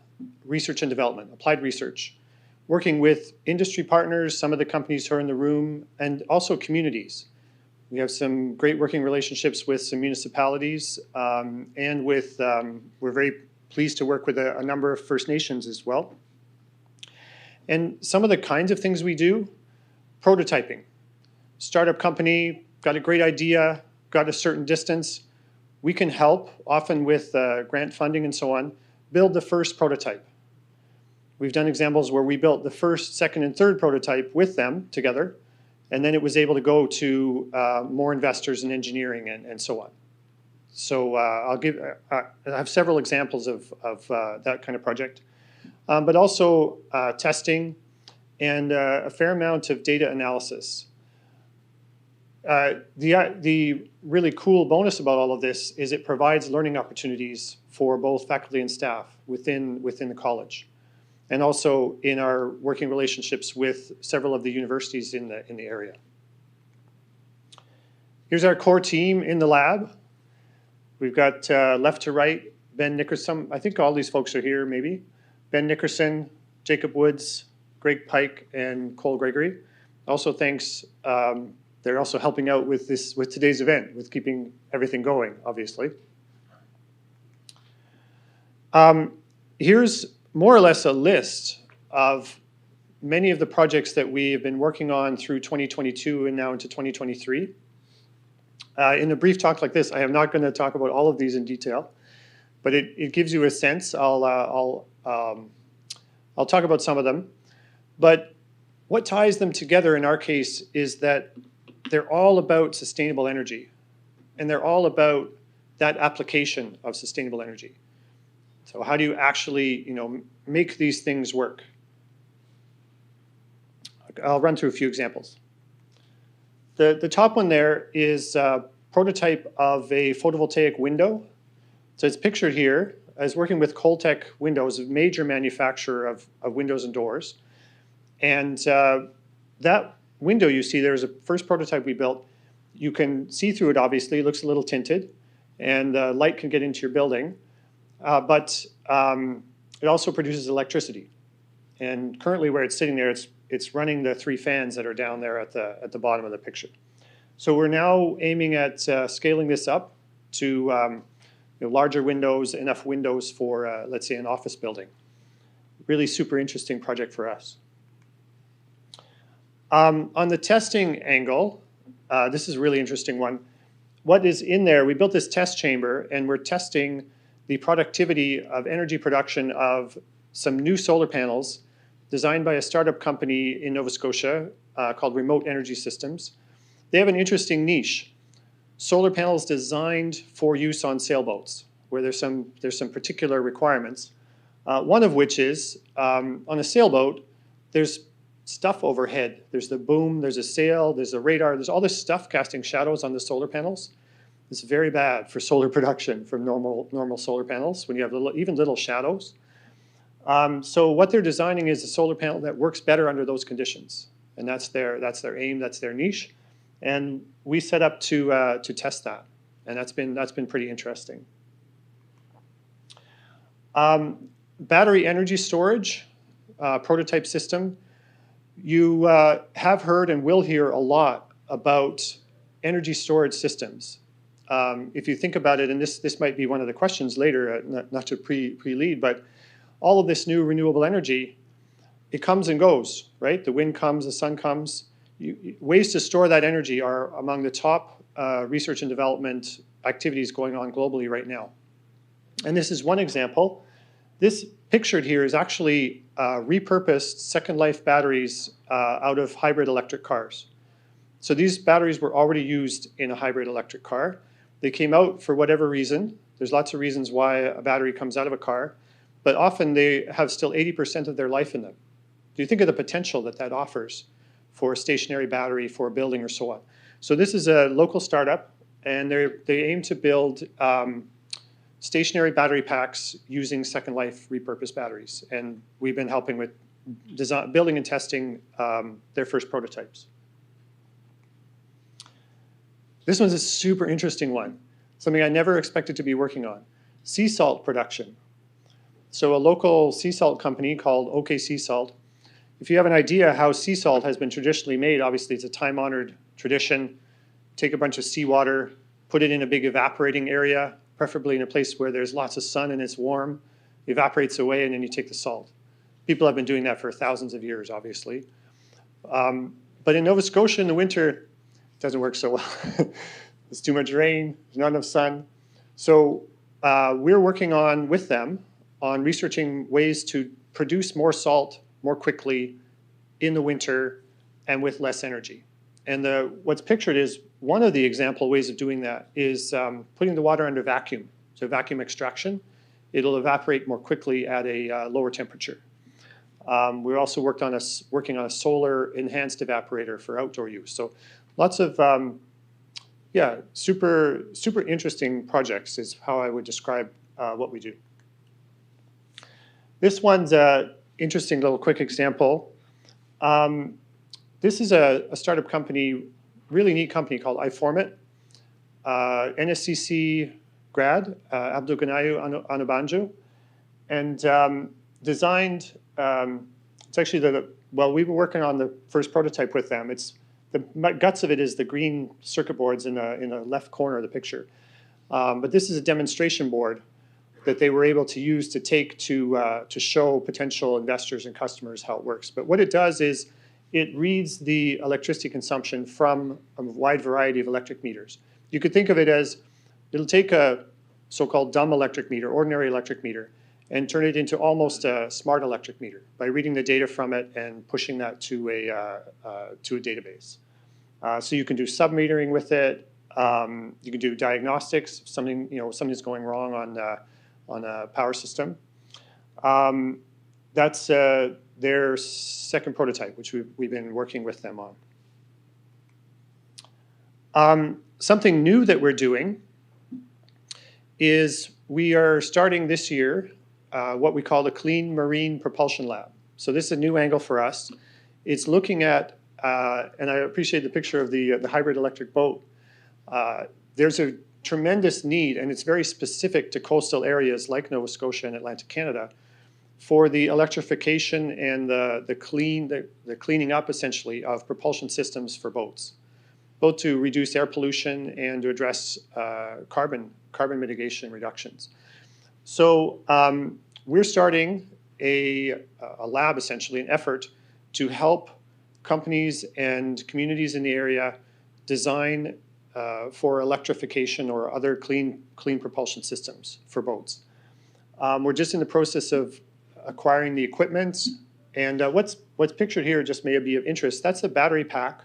research and development, applied research, working with industry partners, some of the companies who are in the room, and also communities. We have some great working relationships with some municipalities, and with, we're very pleased to work with a number of First Nations as well. And some of the kinds of things we do, prototyping. Startup company, got a great idea, got a certain distance. We can help, often with grant funding and so on, build the first prototype. We've done examples where we built the first, second, and third prototype with them together, and then it was able to go to more investors in engineering and so on. So I have several examples of that kind of project, but also testing and a fair amount of data analysis. The really cool bonus about all of this is it provides learning opportunities for both faculty and staff within the college, and also in our working relationships with several of the universities in the area. Here's our core team in the lab. We've got left to right, Ben Nickerson, I think all these folks are here maybe. Ben Nickerson, Jacob Woods, Greg Pike, and Cole Gregory. Also thanks, they're also helping out with today's event, with keeping everything going, obviously. Here's more or less a list of many of the projects that we have been working on through 2022 and now into 2023. In a brief talk like this, I am not going to talk about all of these in detail, but it gives you a sense. I'll talk about some of them. But what ties them together in our case is that they're all about sustainable energy, and they're all about that application of sustainable energy. So how do you actually, make these things work? I'll run through a few examples. The top one there is a prototype of a photovoltaic window. So it's pictured here as working with Coltec Windows, a major manufacturer of windows and doors. And that window you see there is a first prototype we built. You can see through it, obviously. It looks a little tinted, and light can get into your building. But it also produces electricity. And currently where it's sitting there, it's running the 3 fans that are down there at the bottom of the picture. So we're now aiming at scaling this up to larger windows, enough windows for, let's say, an office building. Really super interesting project for us. On the testing angle, this is a really interesting one. What is in there, we built this test chamber, and we're testing the productivity of energy production of some new solar panels designed by a startup company in Nova Scotia called Remote Energy Systems. They have an interesting niche. Solar panels designed for use on sailboats, where there's some particular requirements. One of which is, on a sailboat, there's stuff overhead. There's the boom, there's a sail, there's a radar, there's all this stuff casting shadows on the solar panels. It's very bad for solar production from normal solar panels when you have even little shadows. So what they're designing is a solar panel that works better under those conditions, and that's their aim, that's their niche, and we set up to test that, and that's been pretty interesting. Battery energy storage prototype system. You have heard and will hear a lot about energy storage systems. If you think about it, and this might be one of the questions later, not to pre-lead, but all of this new renewable energy, it comes and goes, right? The wind comes, the sun comes. Ways to store that energy are among the top research and development activities going on globally right now. And this is one example. This pictured here is actually repurposed Second Life batteries out of hybrid electric cars. So these batteries were already used in a hybrid electric car. They came out for whatever reason. There's lots of reasons why a battery comes out of a car, but often they have still 80% of their life in them. Do you think of the potential that offers for a stationary battery, for a building, or so on? So this is a local startup, and they aim to build stationary battery packs using Second Life repurposed batteries. And we've been helping with building and testing their first prototypes. This one's a super interesting one, something I never expected to be working on. Sea salt production. So a local sea salt company called OK Sea Salt. If you have an idea how sea salt has been traditionally made, obviously it's a time-honored tradition. Take a bunch of seawater, put it in a big evaporating area, preferably in a place where there's lots of sun and it's warm, evaporates away, and then you take the salt. People have been doing that for thousands of years, obviously. But in Nova Scotia in the winter, it doesn't work so well. There's too much rain, there's not enough sun. So we're working with them on researching ways to produce more salt more quickly in the winter and with less energy. And what's pictured is one of the example ways of doing that is putting the water under vacuum. So vacuum extraction, it'll evaporate more quickly at a lower temperature. We're also working on a solar enhanced evaporator for outdoor use. So lots of super interesting projects is how I would describe what we do. This one's an interesting little quick example. This is a startup company, really neat company called iFormit. NSCC grad, Abdulganayu Anabanjo, and designed, it's actually well, we were working on the first prototype with them. It's the guts of it is the green circuit boards in the left corner of the picture. But this is a demonstration board that they were able to use to take to show potential investors and customers how it works. But what it does is it reads the electricity consumption from a wide variety of electric meters. You could think of it as, it'll take a so-called dumb electric meter, ordinary electric meter, and turn it into almost a smart electric meter by reading the data from it and pushing that to a database. So you can do sub-metering with it. You can do diagnostics if something's going wrong on a power system. That's their second prototype, which we've been working with them on. Something new that we're doing is we are starting this year what we call the Clean Marine Propulsion Lab. So this is a new angle for us. It's looking at, and I appreciate the picture of the hybrid electric boat. There's a tremendous need, and it's very specific to coastal areas like Nova Scotia and Atlantic Canada, for the electrification and the cleaning up, essentially, of propulsion systems for boats, both to reduce air pollution and to address carbon mitigation reductions. So we're starting a lab, essentially, an effort to help companies and communities in the area design for electrification or other clean propulsion systems for boats. We're just in the process of acquiring the equipment, and what's pictured here just may be of interest. That's a battery pack,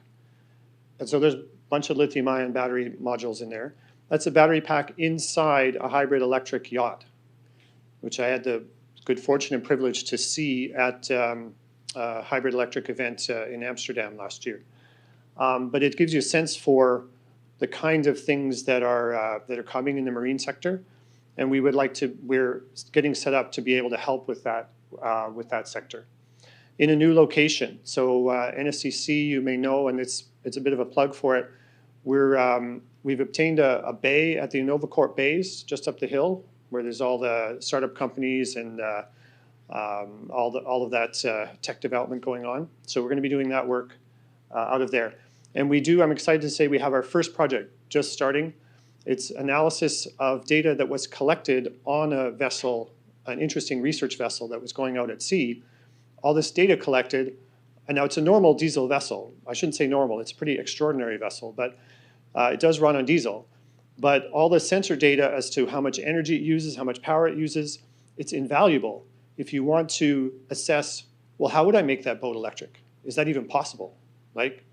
and so there's a bunch of lithium-ion battery modules in there. That's a battery pack inside a hybrid electric yacht, which I had the good fortune and privilege to see at a hybrid electric event in Amsterdam last year. But it gives you a sense for the kind of things that are coming in the marine sector, and we're getting set up to be able to help with that sector in a new location. So NSCC, you may know, and it's a bit of a plug for it. We've obtained a bay at the Novacorp Bays just up the hill, where there's all the startup companies and all of that tech development going on. So we're going to be doing that work out of there. And I'm excited to say we have our first project just starting. It's analysis of data that was collected on a vessel, an interesting research vessel that was going out at sea. All this data collected, and now it's a normal diesel vessel. I shouldn't say normal, it's a pretty extraordinary vessel, but it does run on diesel. But all the sensor data as to how much energy it uses, how much power it uses, it's invaluable if you want to assess, well, how would I make that boat electric? Is that even possible? Like,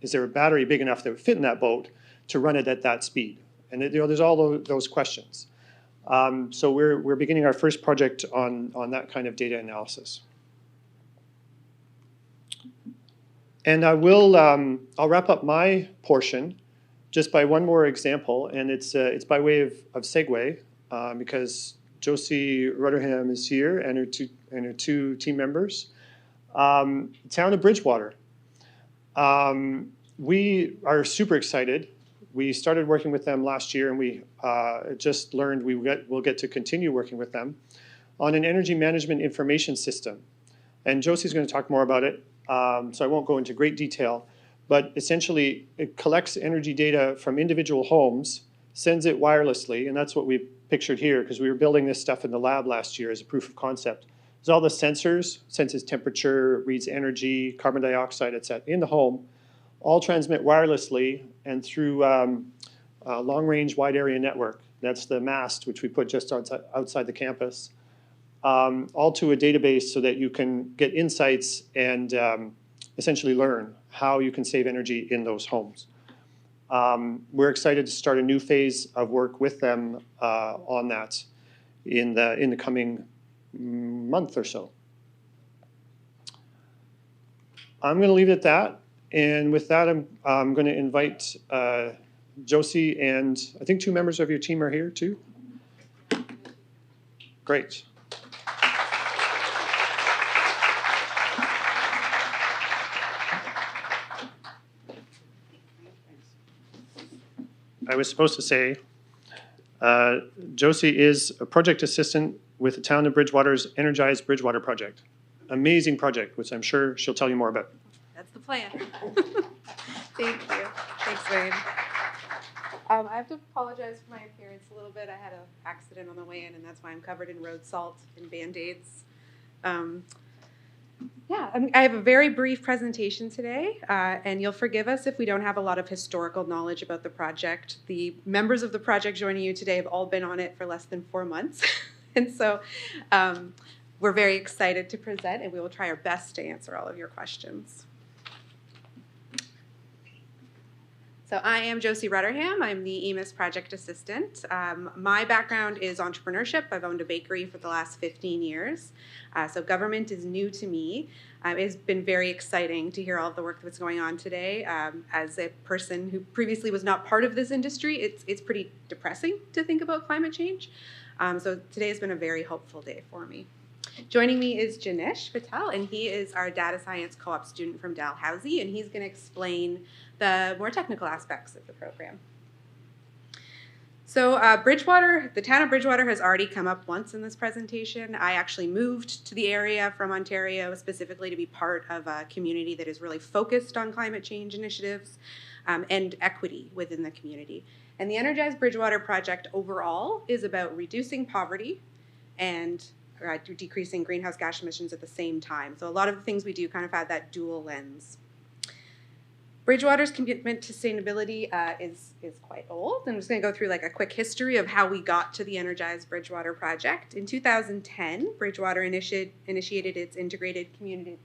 is there a battery big enough that would fit in that boat to run it at that speed? And there's all those questions. So we're beginning our first project on that kind of data analysis. And I'll wrap up my portion just by one more example, and it's by way of segue, because Josie Rutherham is here and her two team members. Town of Bridgewater. We are super excited. We started working with them last year, and we just learned we'll get to continue working with them on an energy management information system. And Josie's going to talk more about it, so I won't go into great detail. But essentially, it collects energy data from individual homes, sends it wirelessly, and that's what we pictured here, because we were building this stuff in the lab last year as a proof of concept. There's all the sensors, senses temperature, reads energy, carbon dioxide, etc. in the home, all transmit wirelessly and through a long-range wide area network. That's the mast, which we put just outside the campus, all to a database so that you can get insights and essentially learn how you can save energy in those homes. We're excited to start a new phase of work with them on that in the coming month or so. I'm going to leave it at that. And with that, I'm going to invite Josie, and I think 2 members of your team are here too. Great. I was supposed to say, Josie is a project assistant with the town of Bridgewater's Energized Bridgewater project. Amazing project, which I'm sure she'll tell you more about. That's the plan. Thank you. Thanks, Wayne. I have to apologize for my appearance a little bit. I had an accident on the way in, and that's why I'm covered in road salt and Band-Aids. I have a very brief presentation today, and you'll forgive us if we don't have a lot of historical knowledge about the project. The members of the project joining you today have all been on it for less than 4 months, and so we're very excited to present, and we will try our best to answer all of your questions. So I am Josie Rutterham. I'm the EMIS project assistant. My background is entrepreneurship. I've owned a bakery for the last 15 years. So government is new to me. It's been very exciting to hear all of the work that's going on today. As a person who previously was not part of this industry, it's pretty depressing to think about climate change. So today has been a very hopeful day for me. Joining me is Janesh Patel, and he is our data science co-op student from Dalhousie, and he's going to explain the more technical aspects of the program. So Bridgewater, the town of Bridgewater has already come up once in this presentation. I actually moved to the area from Ontario specifically to be part of a community that is really focused on climate change initiatives and equity within the community. And the Energized Bridgewater project overall is about reducing poverty and decreasing greenhouse gas emissions at the same time. So a lot of the things we do kind of have that dual lens. Bridgewater's commitment to sustainability is quite old. I'm just going to go through like a quick history of how we got to the Energized Bridgewater project. In 2010, Bridgewater initiated its integrated community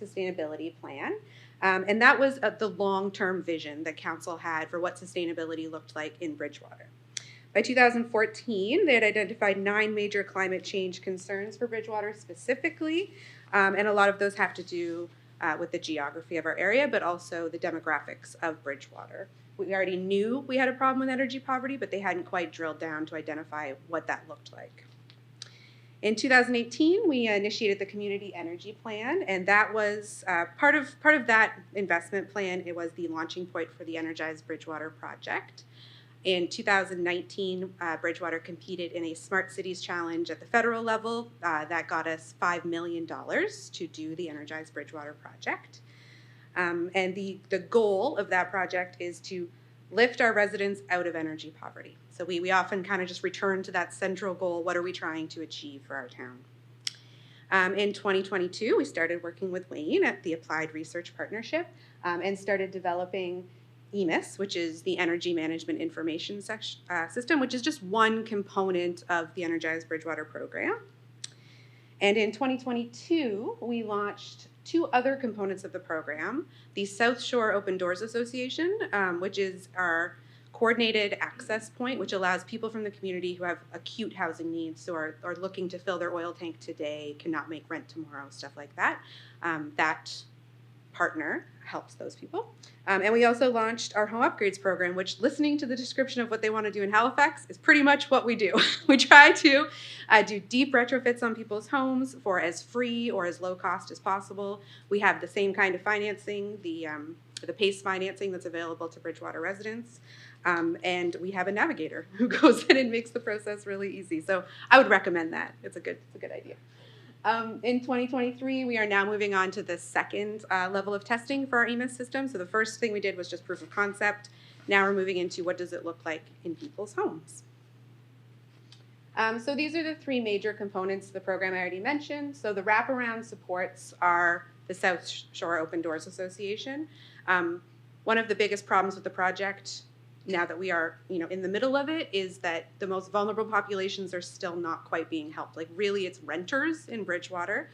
sustainability plan. And that was the long-term vision that council had for what sustainability looked like in Bridgewater. By 2014, they had identified 9 major climate change concerns for Bridgewater specifically, and a lot of those have to do with the geography of our area, but also the demographics of Bridgewater. We already knew we had a problem with energy poverty, but they hadn't quite drilled down to identify what that looked like. In 2018, we initiated the Community Energy Plan, and that was part of that investment plan. It was the launching point for the Energized Bridgewater project. In 2019, Bridgewater competed in a Smart Cities Challenge at the federal level. That got us $5 million to do the Energized Bridgewater project. And the goal of that project is to lift our residents out of energy poverty. So we often kind of just return to that central goal. What are we trying to achieve for our town? In 2022, we started working with Wayne at the Applied Research Partnership and started developing EMIS, which is the Energy Management Information System, which is just one component of the Energized Bridgewater program. And in 2022, we launched 2 other components of the program, the South Shore Open Doors Association, which is our coordinated access point, which allows people from the community who have acute housing needs, so are looking to fill their oil tank today, cannot make rent tomorrow, stuff like that. That partner helps those people. And we also launched our home upgrades program, which, listening to the description of what they want to do in Halifax, is pretty much what we do. We try to do deep retrofits on people's homes for as free or as low cost as possible. We have the same kind of financing, the PACE financing that's available to Bridgewater residents. And we have a navigator who goes in and makes the process really easy. So I would recommend that. It's a good idea. In 2023, we are now moving on to the second level of testing for our EMIS system. So the first thing we did was just proof of concept. Now we're moving into what does it look like in people's homes. So these are the 3 major components of the program I already mentioned. So the wraparound supports are the South Shore Open Doors Association. One of the biggest problems with the project, now that we are in the middle of it, is that the most vulnerable populations are still not quite being helped. Like, really, it's renters in Bridgewater.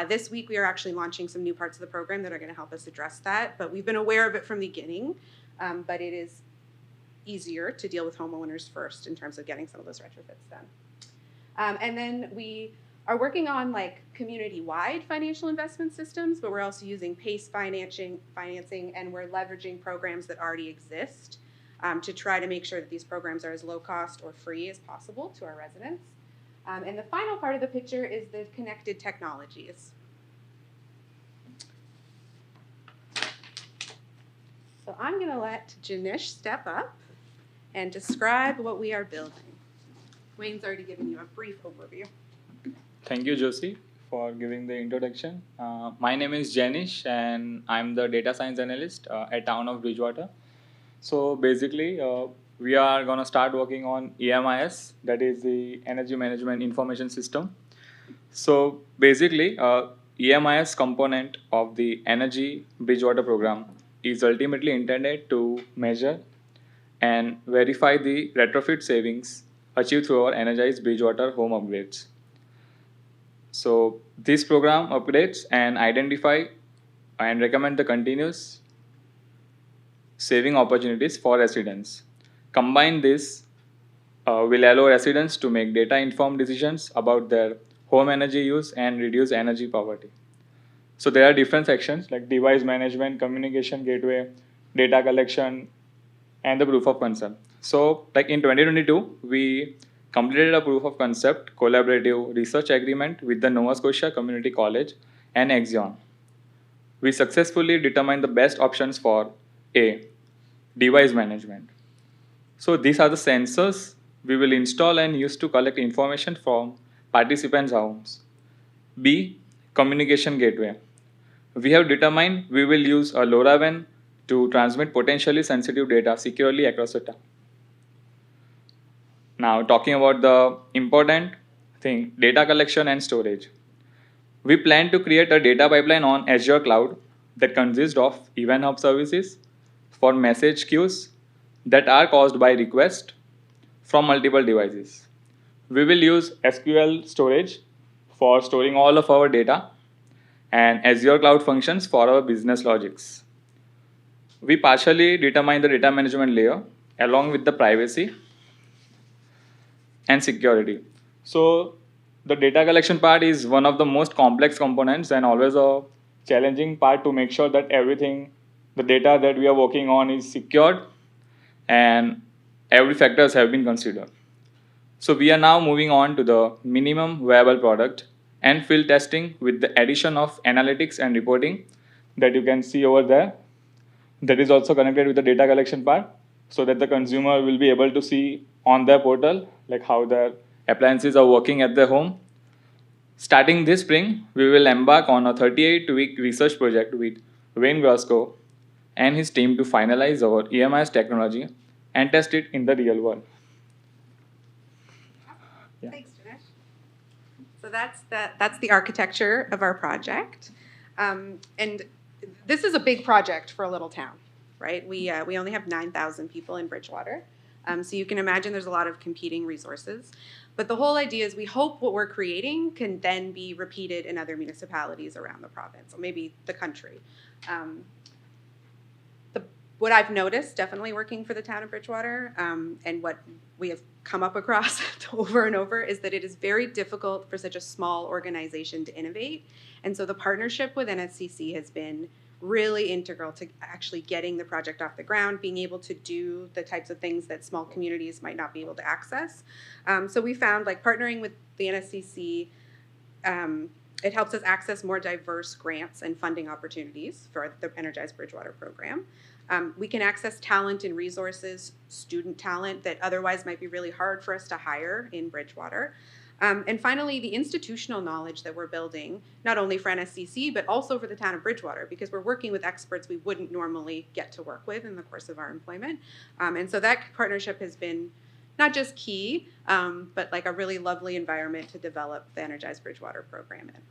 This week we are actually launching some new parts of the program that are going to help us address that, but we've been aware of it from the beginning, but it is easier to deal with homeowners first in terms of getting some of those retrofits done. And then we are working on like community-wide financial investment systems, but we're also using PACE financing, and we're leveraging programs that already exist to try to make sure that these programs are as low cost or free as possible to our residents. And the final part of the picture is the connected technologies. So I'm going to let Janesh step up and describe what we are building. Wayne's already given you a brief overview. Thank you, Josie, for giving the introduction. My name is Janish, and I'm the data science analyst at Town of Bridgewater. So basically, we are going to start working on EMIS, that is the Energy Management Information System. So basically, EMIS component of the Energy Bridgewater program is ultimately intended to measure and verify the retrofit savings achieved through our energized Bridgewater home upgrades. So this program updates and identify and recommend the continuous saving opportunities for residents. Combine this will allow residents to make data-informed decisions about their home energy use and reduce energy poverty. So there are different sections like device management, communication gateway, data collection, and the proof of concept. So like in 2022, we completed a proof of concept collaborative research agreement with the Nova Scotia Community College and Axion. We successfully determined the best options for A, device management. So these are the sensors we will install and use to collect information from participants' homes. B, communication gateway. We have determined we will use a LoRaWAN to transmit potentially sensitive data securely across the town. Now, talking about the important thing, data collection and storage. We plan to create a data pipeline on Azure Cloud that consists of event hub services for message queues that are caused by request from multiple devices. We will use SQL storage for storing all of our data and Azure Cloud Functions for our business logics. We partially determine the data management layer along with the privacy and security. So the data collection part is one of the most complex components and always a challenging part to make sure that everything, the data that we are working on is secured and every factors have been considered. So we are now moving on to the minimum viable product and field testing with the addition of analytics and reporting that you can see over there. That is also connected with the data collection part so that the consumer will be able to see on their portal like how their appliances are working at their home. Starting this spring, we will embark on a 38-week research project with Wayne Grosco and his team to finalize our EMIS technology and test it in the real world. Yeah. Thanks, Dinesh. So that's the architecture of our project, and this is a big project for a little town, right? We only have 9,000 people in Bridgewater, so you can imagine there's a lot of competing resources. But the whole idea is we hope what we're creating can then be repeated in other municipalities around the province, or maybe the country. What I've noticed, definitely working for the town of Bridgewater, and what we have come up across over and over, is that it is very difficult for such a small organization to innovate. And so the partnership with NSCC has been really integral to actually getting the project off the ground, being able to do the types of things that small communities might not be able to access. So we found like partnering with the NSCC, it helps us access more diverse grants and funding opportunities for the Energized Bridgewater program. We can access talent and resources, student talent that otherwise might be really hard for us to hire in Bridgewater. And finally, the institutional knowledge that we're building, not only for NSCC, but also for the town of Bridgewater, because we're working with experts we wouldn't normally get to work with in the course of our employment. And so that partnership has been not just key, but like a really lovely environment to develop the Energized Bridgewater program in.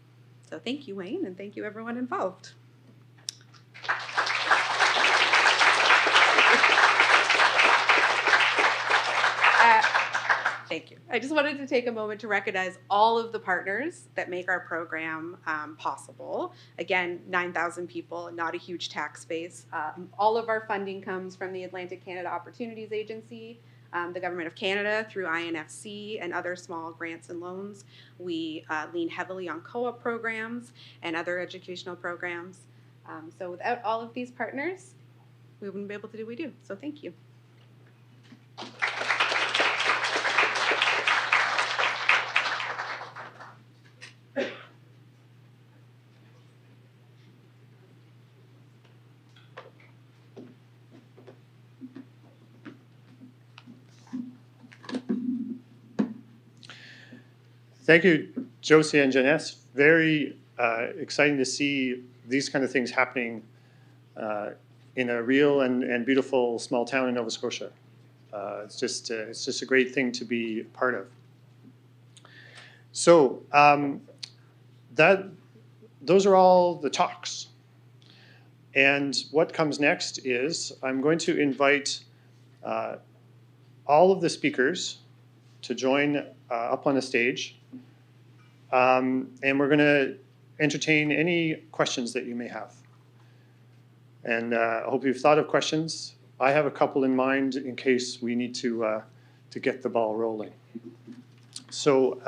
So thank you, Wayne, and thank you everyone involved. Thank you. I just wanted to take a moment to recognize all of the partners that make our program possible. Again, 9,000 people, not a huge tax base. All of our funding comes from the Atlantic Canada Opportunities Agency, the Government of Canada through INFC and other small grants and loans. We lean heavily on co-op programs and other educational programs. So without all of these partners, we wouldn't be able to do what we do. So thank you. Thank you, Josie and Janess. Very exciting to see these kind of things happening in a real and beautiful small town in Nova Scotia. It's just a great thing to be part of. So those are all the talks. And what comes next is I'm going to invite all of the speakers to join up on the stage. And we're going to entertain any questions that you may have. And I hope you've thought of questions. I have a couple in mind in case we need to get the ball rolling. So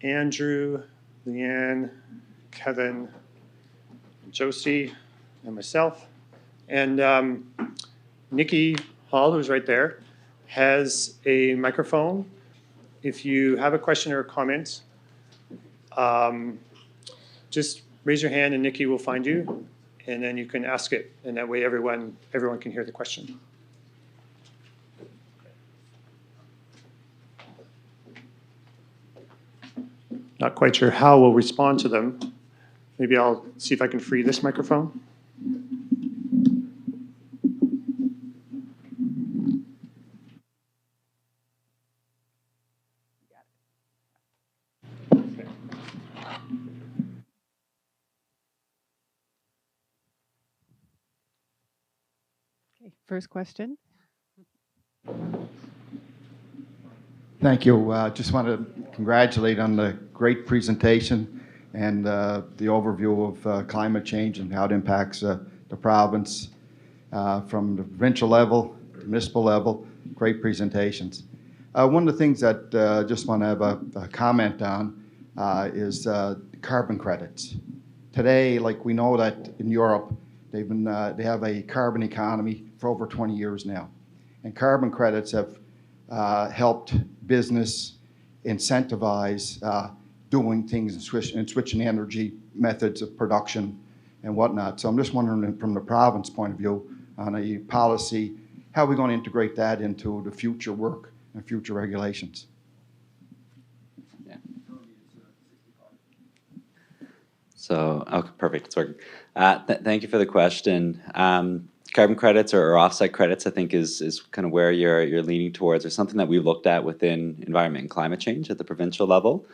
Andrew, Leanne, Kevin, Josie, and myself. And Nikki Hall, who's right there, has a microphone. If you have a question or a comment, just raise your hand and Nikki will find you, and then you can ask it, and that way everyone can hear the question. Not quite sure how we'll respond to them. Maybe I'll see if I can free this microphone. Okay, first question. Thank you. Just want to congratulate on the great presentation and the overview of climate change and how it impacts the province from the provincial level, the municipal level. Great presentations. One of the things that just want to have a comment on is carbon credits. Today, like we know that in Europe, they have a carbon economy for over 20 years now, and carbon credits have helped business incentivize doing things and switching energy methods of production and whatnot. So I'm just wondering from the province point of view on a policy, how are we going to integrate that into the future work and future regulations? Yeah. So, okay, perfect, it's working. Thank you for the question. Carbon credits or offset credits, I think, is kind of where you're leaning towards, or something that we looked at within environment and climate change at the provincial level.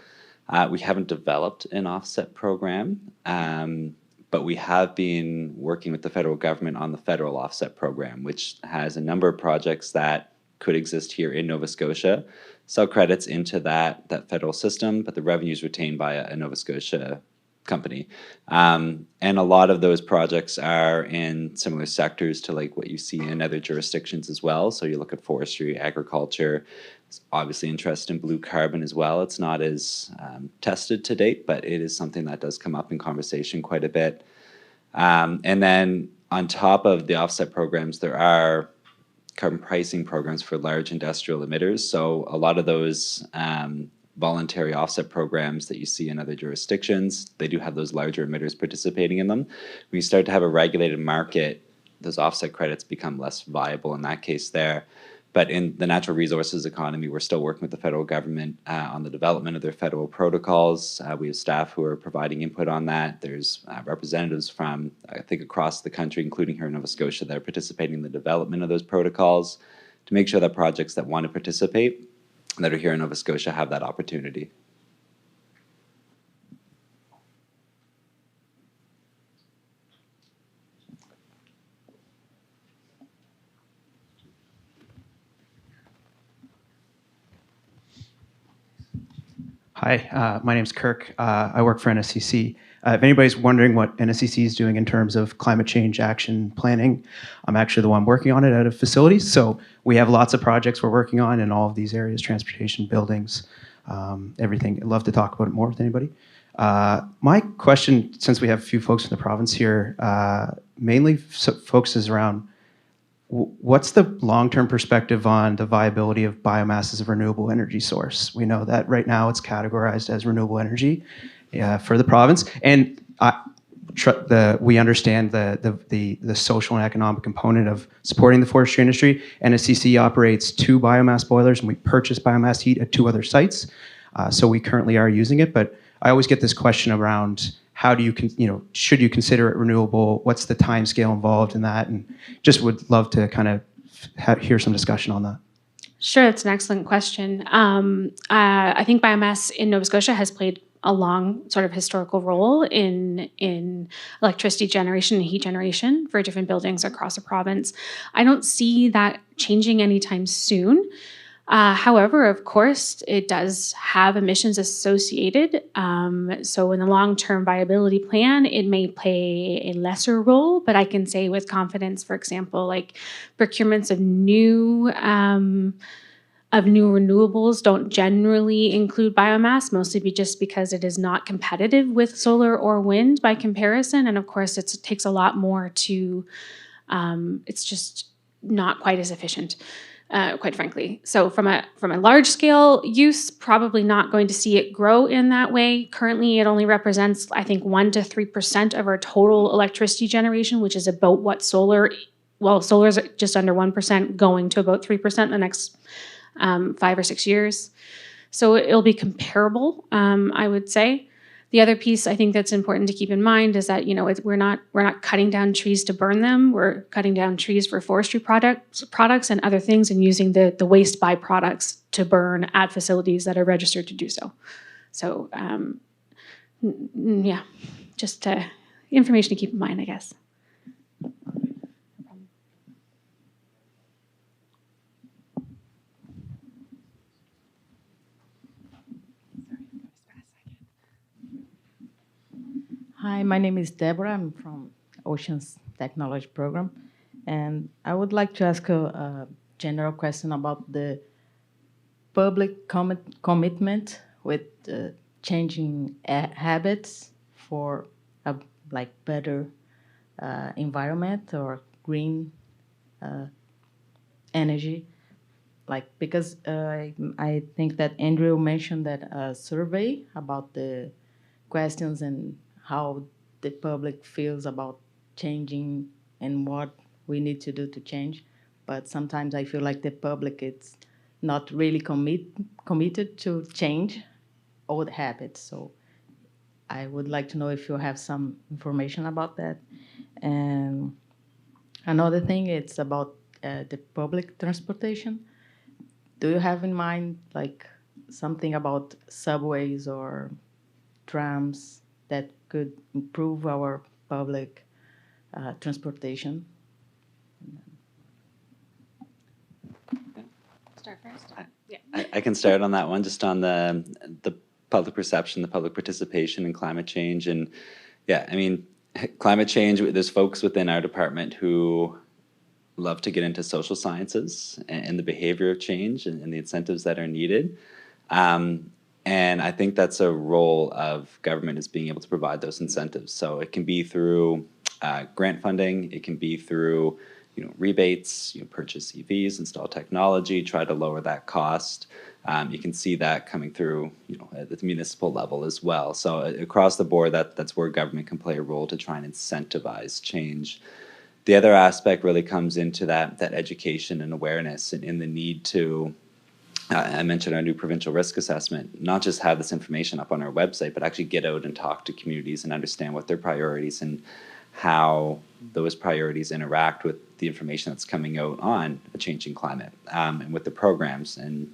We haven't developed an offset program, but we have been working with the federal government on the federal offset program, which has a number of projects that could exist here in Nova Scotia, sell credits into that federal system, but the revenue is retained by a Nova Scotia company. And a lot of those projects are in similar sectors to like what you see in other jurisdictions as well. So you look at forestry, agriculture, obviously interest in blue carbon as well. It's not as tested to date, but it is something that does come up in conversation quite a bit. And then on top of the offset programs, there are carbon pricing programs for large industrial emitters. So a lot of those voluntary offset programs that you see in other jurisdictions, they do have those larger emitters participating in them. When you start to have a regulated market, those offset credits become less viable in that case there. But in the natural resources economy, we're still working with the federal government on the development of their federal protocols. We have staff who are providing input on that. There's representatives from, I think, across the country, including here in Nova Scotia, that are participating in the development of those protocols to make sure that projects that want to participate that are here in Nova Scotia have that opportunity. Hi, my name's Kirk. I work for NSCC. If anybody's wondering what NSCC is doing in terms of climate change action planning, I'm actually the one working on it out of facilities. So we have lots of projects we're working on in all of these areas, transportation, buildings, everything. I'd love to talk about it more with anybody. My question, since we have a few folks in the province here, mainly focuses around what's the long-term perspective on the viability of biomass as a renewable energy source? We know that right now it's categorized as renewable energy for the province, and we understand the social and economic component of supporting the forestry industry. NSCC operates 2 biomass boilers, and we purchase biomass heat at 2 other sites. So we currently are using it, but I always get this question around how do you, should you consider it renewable? What's the time scale involved in that? And just would love to kind of hear some discussion on that. Sure, that's an excellent question. I think biomass in Nova Scotia has played a long sort of historical role in electricity generation and heat generation for different buildings across the province. I don't see that changing anytime soon. However, of course, it does have emissions associated. So in the long-term viability plan, it may play a lesser role, but I can say with confidence, for example, like procurements of new renewables don't generally include biomass, mostly just because it is not competitive with solar or wind by comparison. And of course, it takes a lot more to, it's just not quite as efficient. Quite frankly. So from a large scale use, probably not going to see it grow in that way. Currently, it only represents, I think, 1 to 3% of our total electricity generation, which is about what solar is just under 1%, going to about 3% in the next 5 or 6 years. So it'll be comparable, I would say. The other piece I think that's important to keep in mind is that we're not cutting down trees to burn them. We're cutting down trees for forestry products and other things, and using the waste byproducts to burn at facilities that are registered to do so. So yeah, just information to keep in mind, I guess. Hi, my name is Deborah. I'm from Oceans Technology Program. And I would like to ask a general question about the public commitment with changing habits for a better environment or green energy. Because I think that Andrew mentioned that a survey about the questions and how the public feels about changing and what we need to do to change. But sometimes I feel like the public is not really committed to change old habits. So I would like to know if you have some information about that. And another thing, it's about the public transportation. Do you have in mind something about subways or trams that could improve our public transportation? Start first? Yeah. I can start on that one, just on the public perception, the public participation in climate change. And yeah, I mean, climate change, there's folks within our department who love to get into social sciences and the behavior of change and the incentives that are needed. And I think that's a role of government, is being able to provide those incentives. So it can be through grant funding, it can be through rebates, purchase EVs, install technology, try to lower that cost. You can see that coming through at the municipal level as well. So across the board, that's where government can play a role to try and incentivize change. The other aspect really comes into that education and awareness and in the need to, I mentioned our new provincial risk assessment, not just have this information up on our website, but actually get out and talk to communities and understand what their priorities and how those priorities interact with the information that's coming out on a changing climate, and with the programs and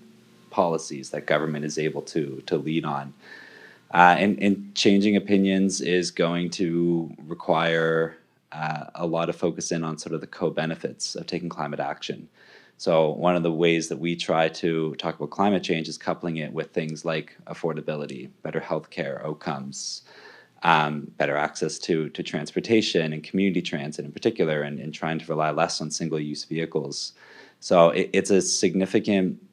policies that government is able to lead on. And changing opinions is going to require a lot of focus in on sort of the co-benefits of taking climate action. So one of the ways that we try to talk about climate change is coupling it with things like affordability, better healthcare outcomes, better access to transportation and community transit in particular, and trying to rely less on single-use vehicles. So it's a significant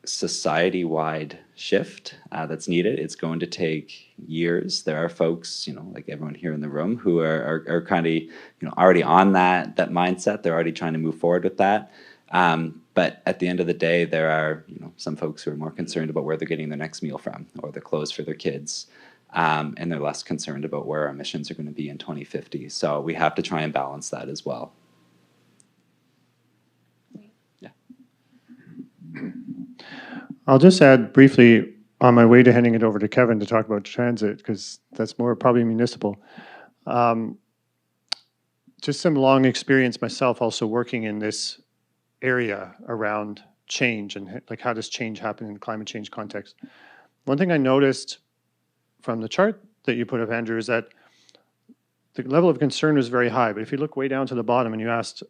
society-wide shift that's needed. It's going to take years. There are folks, like everyone here in the room, who are kind of, already on that mindset. They're already trying to move forward with that. But at the end of the day, there are some folks who are more concerned about where they're getting their next meal from or their clothes for their kids, and they're less concerned about where our emissions are going to be in 2050. So we have to try and balance that as well. Yeah. I'll just add briefly, on my way to handing it over to Kevin to talk about transit, because that's more probably municipal. Just some long experience myself also working in this area around change and like how does change happen in climate change context. One thing I noticed from the chart that you put up, Andrew, is that the level of concern was very high, but if you look way down to the bottom and you asked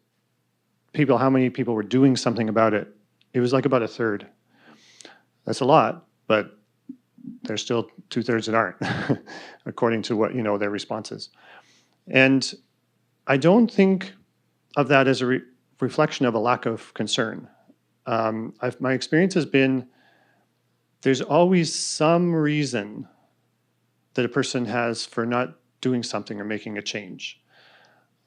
people how many people were doing something about it, it was like about a third. That's a lot, but there's still 2/3 that aren't, according to what, their responses. And I don't think of that as a reflection of a lack of concern. My experience has been there's always some reason that a person has for not doing something or making a change.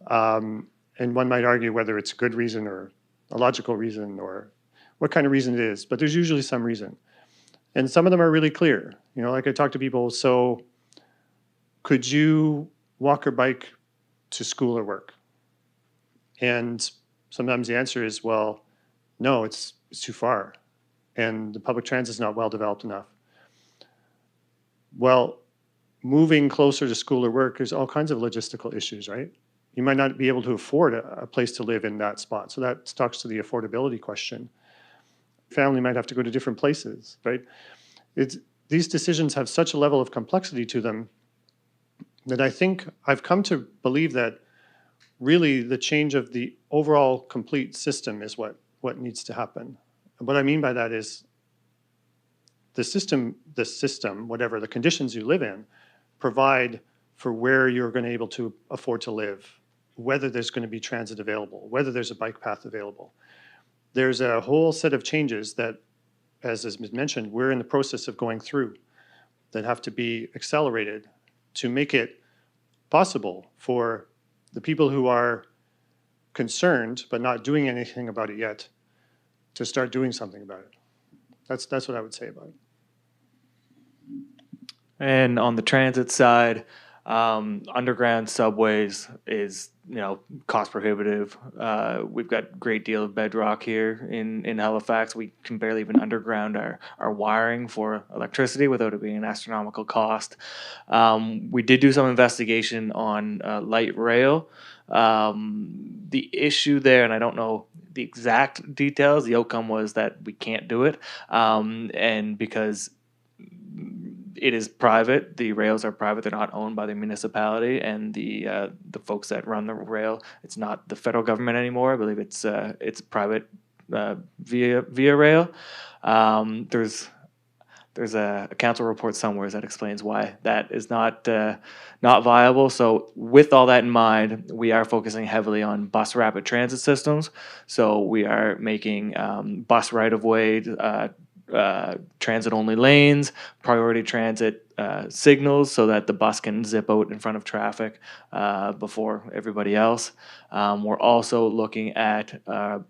And one might argue whether it's a good reason or a logical reason or what kind of reason it is, but there's usually some reason. And some of them are really clear. Like I talk to people, so could you walk or bike to school or work? And sometimes the answer is, well, no, it's too far. And the public transit is not well developed enough. Well, moving closer to school or work, there's all kinds of logistical issues, right? You might not be able to afford a place to live in that spot. So that talks to the affordability question. Family might have to go to different places, right? These decisions have such a level of complexity to them that I think I've come to believe that really the change of the overall complete system is what needs to happen. And what I mean by that is the system, whatever the conditions you live in, provide for where you're going to be able to afford to live, whether there's going to be transit available, whether there's a bike path available. There's a whole set of changes that, as has been mentioned, we're in the process of going through that have to be accelerated to make it possible for the people who are concerned but not doing anything about it yet to start doing something about it. That's what I would say about it. And on the transit side, underground subways is cost prohibitive. We've got a great deal of bedrock here in Halifax. We can barely even underground our wiring for electricity without it being an astronomical cost. We did do some investigation on light rail. The issue there, and I don't know the exact details, the outcome was that we can't do it, and because it is private. The rails are private. They're not owned by the municipality, and the folks that run the rail. It's not the federal government anymore. I believe it's private via rail. There's a council report somewhere that explains why that is not viable. So with all that in mind, we are focusing heavily on bus rapid transit systems. So we are making bus right of way. Transit-only lanes, priority transit signals so that the bus can zip out in front of traffic before everybody else. We're also looking at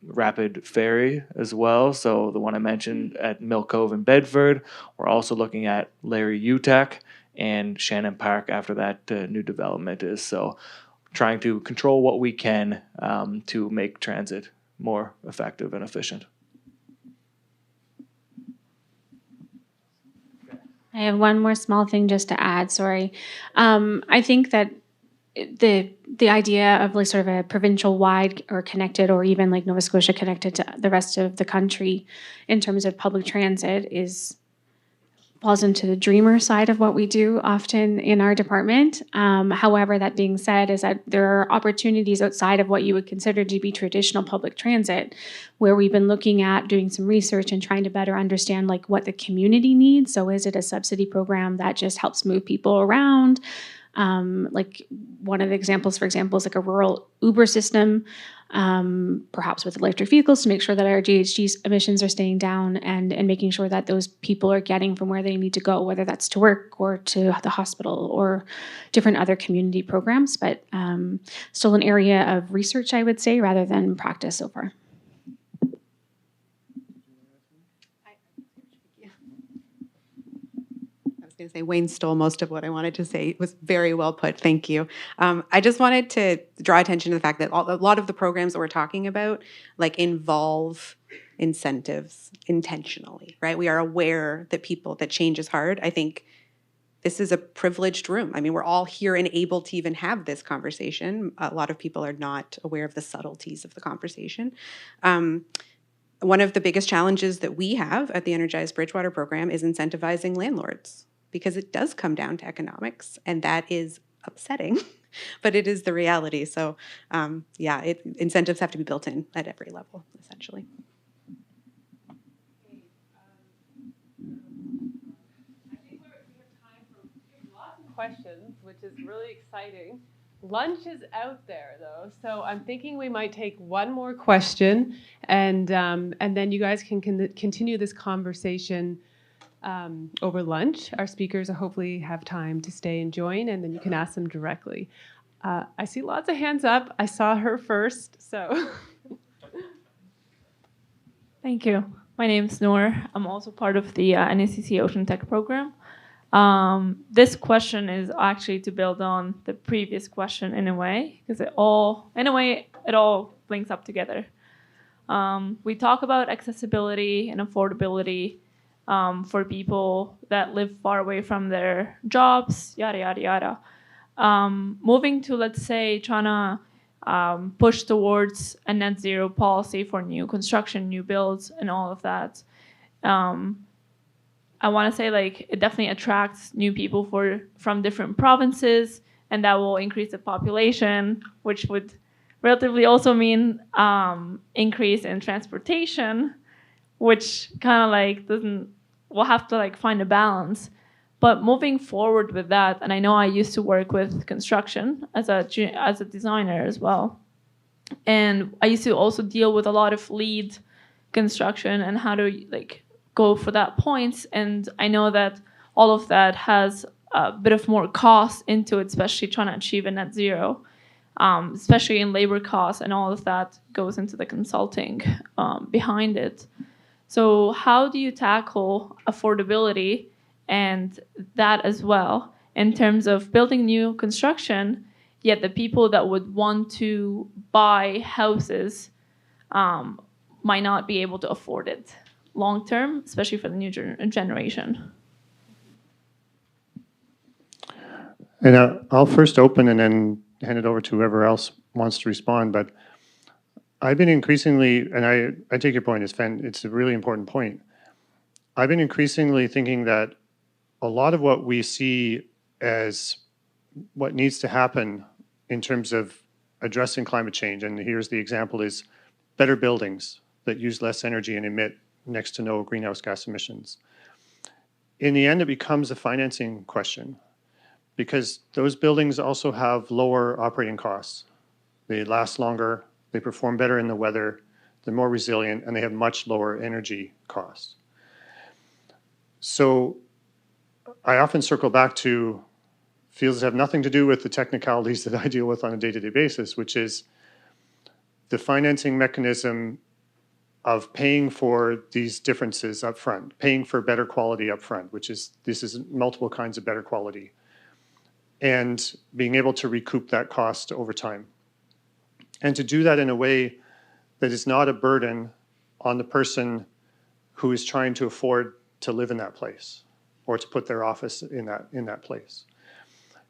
rapid ferry as well. So the one I mentioned at Mill Cove in Bedford. We're also looking at Larry UTEC and Shannon Park after that new development is. So trying to control what we can to make transit more effective and efficient. I have one more small thing just to add, sorry. I think that the idea of like sort of a provincial wide or connected, or even like Nova Scotia connected to the rest of the country in terms of public transit falls into the dreamer side of what we do often in our department. However, that being said, is that there are opportunities outside of what you would consider to be traditional public transit, where we've been looking at doing some research and trying to better understand like what the community needs. So is it a subsidy program that just helps move people around? Like one of the examples, for example, is like a rural Uber system, perhaps with electric vehicles, to make sure that our GHG emissions are staying down and making sure that those people are getting from where they need to go, whether that's to work or to the hospital or different other community programs, but still an area of research, I would say, rather than practice so far. I was going going to say Wayne stole most of what I wanted to say. It was very well put. Thank you. I just wanted to draw attention to the fact that a lot of the programs that we're talking about like involve incentives intentionally, right? We are aware that change is hard. I think this is a privileged room. I mean, we're all here and able to even have this conversation. A lot of people are not aware of the subtleties of the conversation. One of the biggest challenges that we have at the Energized Bridgewater program is incentivizing landlords, because it does come down to economics, and that is upsetting, but it is the reality. So incentives have to be built in at every level, essentially. Questions, which is really exciting. Lunch is out there though, so I'm thinking we might take one more question, and then you guys can continue this conversation over lunch. Our speakers hopefully have time to stay and join, and then you can ask them directly. I see lots of hands up. I saw her first, so. Thank you. My name is Noor. I'm also part of the NACC Ocean Tech program. This question is actually to build on the previous question in a way, because it all links up together. We talk about accessibility and affordability for people that live far away from their jobs, yada, yada, yada. Moving to, let's say, trying to push towards a net zero policy for new construction, new builds, and all of that. I want to say it definitely attracts new people from different provinces, and that will increase the population, which would relatively also mean increase in transportation, which kind of we'll have to find a balance. But moving forward with that, and I know I used to work with construction as a designer as well, and I used to also deal with a lot of lead construction and how to go for that points, and I know that all of that has a bit of more cost into it, especially trying to achieve a net zero, especially in labor costs, and all of that goes into the consulting behind it. So how do you tackle affordability and that as well in terms of building new construction, yet the people that would want to buy houses might not be able to afford it long term, especially for the new generation? And I'll first open and then hand it over to whoever else wants to respond. But I've been increasingly, and I take your point, it's a really important point. I've been increasingly thinking that a lot of what we see as what needs to happen in terms of addressing climate change, and here's the example, is better buildings that use less energy and emit next to no greenhouse gas emissions. In the end, it becomes a financing question, because those buildings also have lower operating costs. They last longer, they perform better in the weather, they're more resilient, and they have much lower energy costs. So I often circle back to fields that have nothing to do with the technicalities that I deal with on a day-to-day basis, which is the financing mechanism of paying for these differences up front, paying for better quality up front, this is multiple kinds of better quality, and being able to recoup that cost over time. And to do that in a way that is not a burden on the person who is trying to afford to live in that place or to put their office in that place.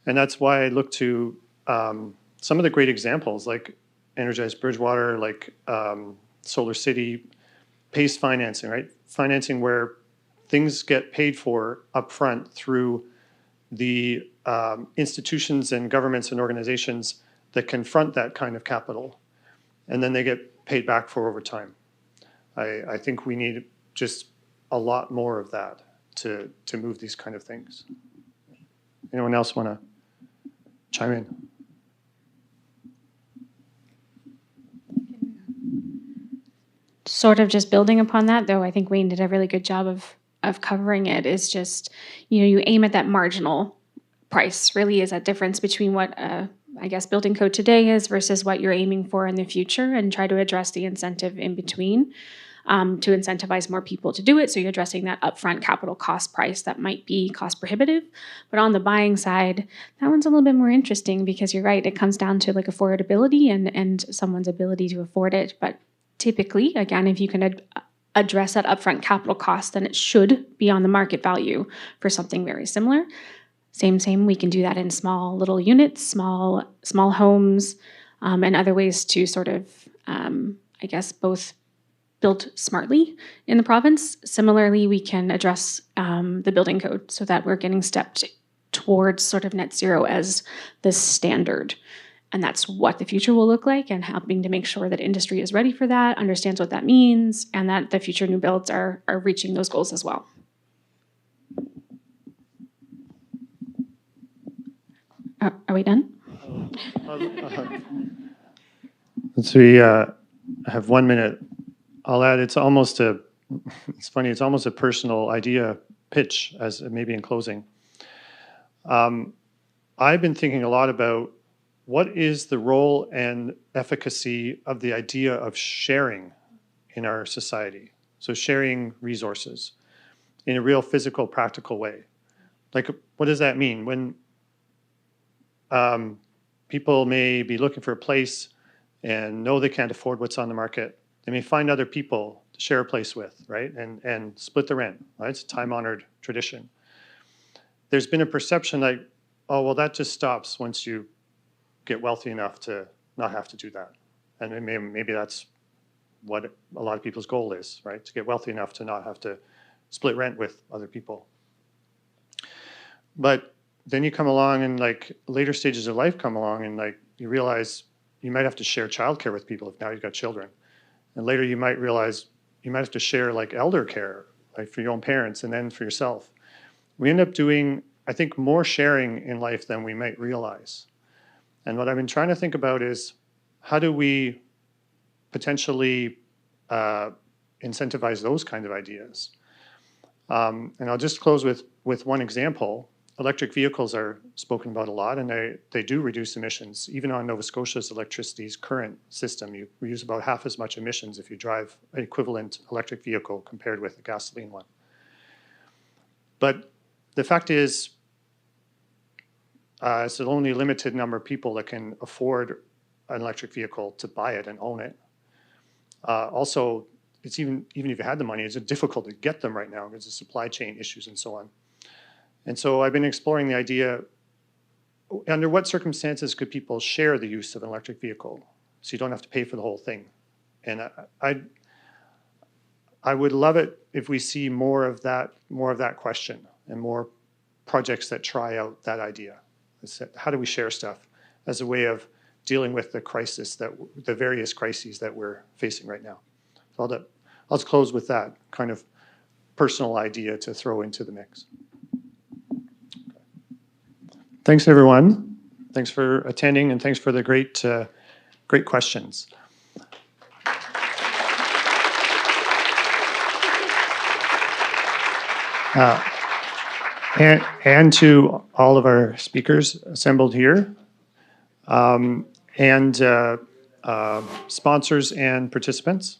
And that's why I look to some of the great examples like Energized Bridgewater, like Solar City, PACE financing, right? Financing where things get paid for upfront through the institutions and governments and organizations that confront that kind of capital, and then they get paid back for over time. I think we need just a lot more of that to move these kind of things. Anyone else want to chime in? Sort of just building upon that, though, I think Wayne did a really good job of covering it, is just, you aim at that marginal price, really is that difference between what I guess building code today is versus what you're aiming for in the future, and try to address the incentive in between. to incentivize more people to do it. So you're addressing that upfront capital cost price that might be cost prohibitive. But on the buying side, that one's a little bit more interesting because you're right, it comes down to like affordability and someone's ability to afford it. But typically, again, if you can address that upfront capital cost, then it should be on the market value for something very similar. Same, we can do that in small little units, small homes, and other ways to sort of, I guess, both build smartly in the province. Similarly, we can address the building code so that we're getting stepped towards sort of net zero as the standard. And that's what the future will look like, and helping to make sure that industry is ready for that, understands what that means, and that the future new builds are reaching those goals as well. Are we done? So we have 1 minute. I'll add, it's almost a personal idea pitch, as maybe in closing. I've been thinking a lot about what is the role and efficacy of the idea of sharing in our society? So sharing resources in a real physical, practical way. Like, what does that mean? When people may be looking for a place and know they can't afford what's on the market, they may find other people to share a place with, right? And split the rent, right? It's a time-honored tradition. There's been a perception like, oh, well, that just stops once you get wealthy enough to not have to do that. And maybe that's what a lot of people's goal is, right? To get wealthy enough to not have to split rent with other people. But then you come along and like later stages of life come along and like you realize you might have to share childcare with people if now you've got children. And later you might realize you might have to share like elder care, like for your own parents and then for yourself. We end up doing, I think, more sharing in life than we might realize. And what I've been trying to think about is how do we potentially incentivize those kind of ideas? And I'll just close with one example. Electric vehicles are spoken about a lot, and they do reduce emissions. Even on Nova Scotia's electricity's current system, we use about half as much emissions if you drive an equivalent electric vehicle compared with a gasoline one. But the fact is, it's only a limited number of people that can afford an electric vehicle to buy it and own it. Also, it's even if you had the money, it's difficult to get them right now because of supply chain issues and so on. And so I've been exploring the idea, under what circumstances could people share the use of an electric vehicle so you don't have to pay for the whole thing? And I would love it if we see more of that question and more projects that try out that idea. How do we share stuff as a way of dealing with the various crises that we're facing right now? So I'll just close with that kind of personal idea to throw into the mix. Thanks, everyone. Thanks for attending, and thanks for the great questions. And to all of our speakers assembled here, and sponsors and participants.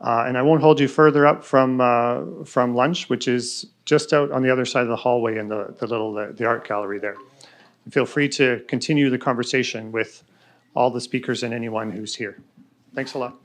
And I won't hold you further up from lunch, which is just out on the other side of the hallway in the art gallery there. And feel free to continue the conversation with all the speakers and anyone who's here. Thanks a lot.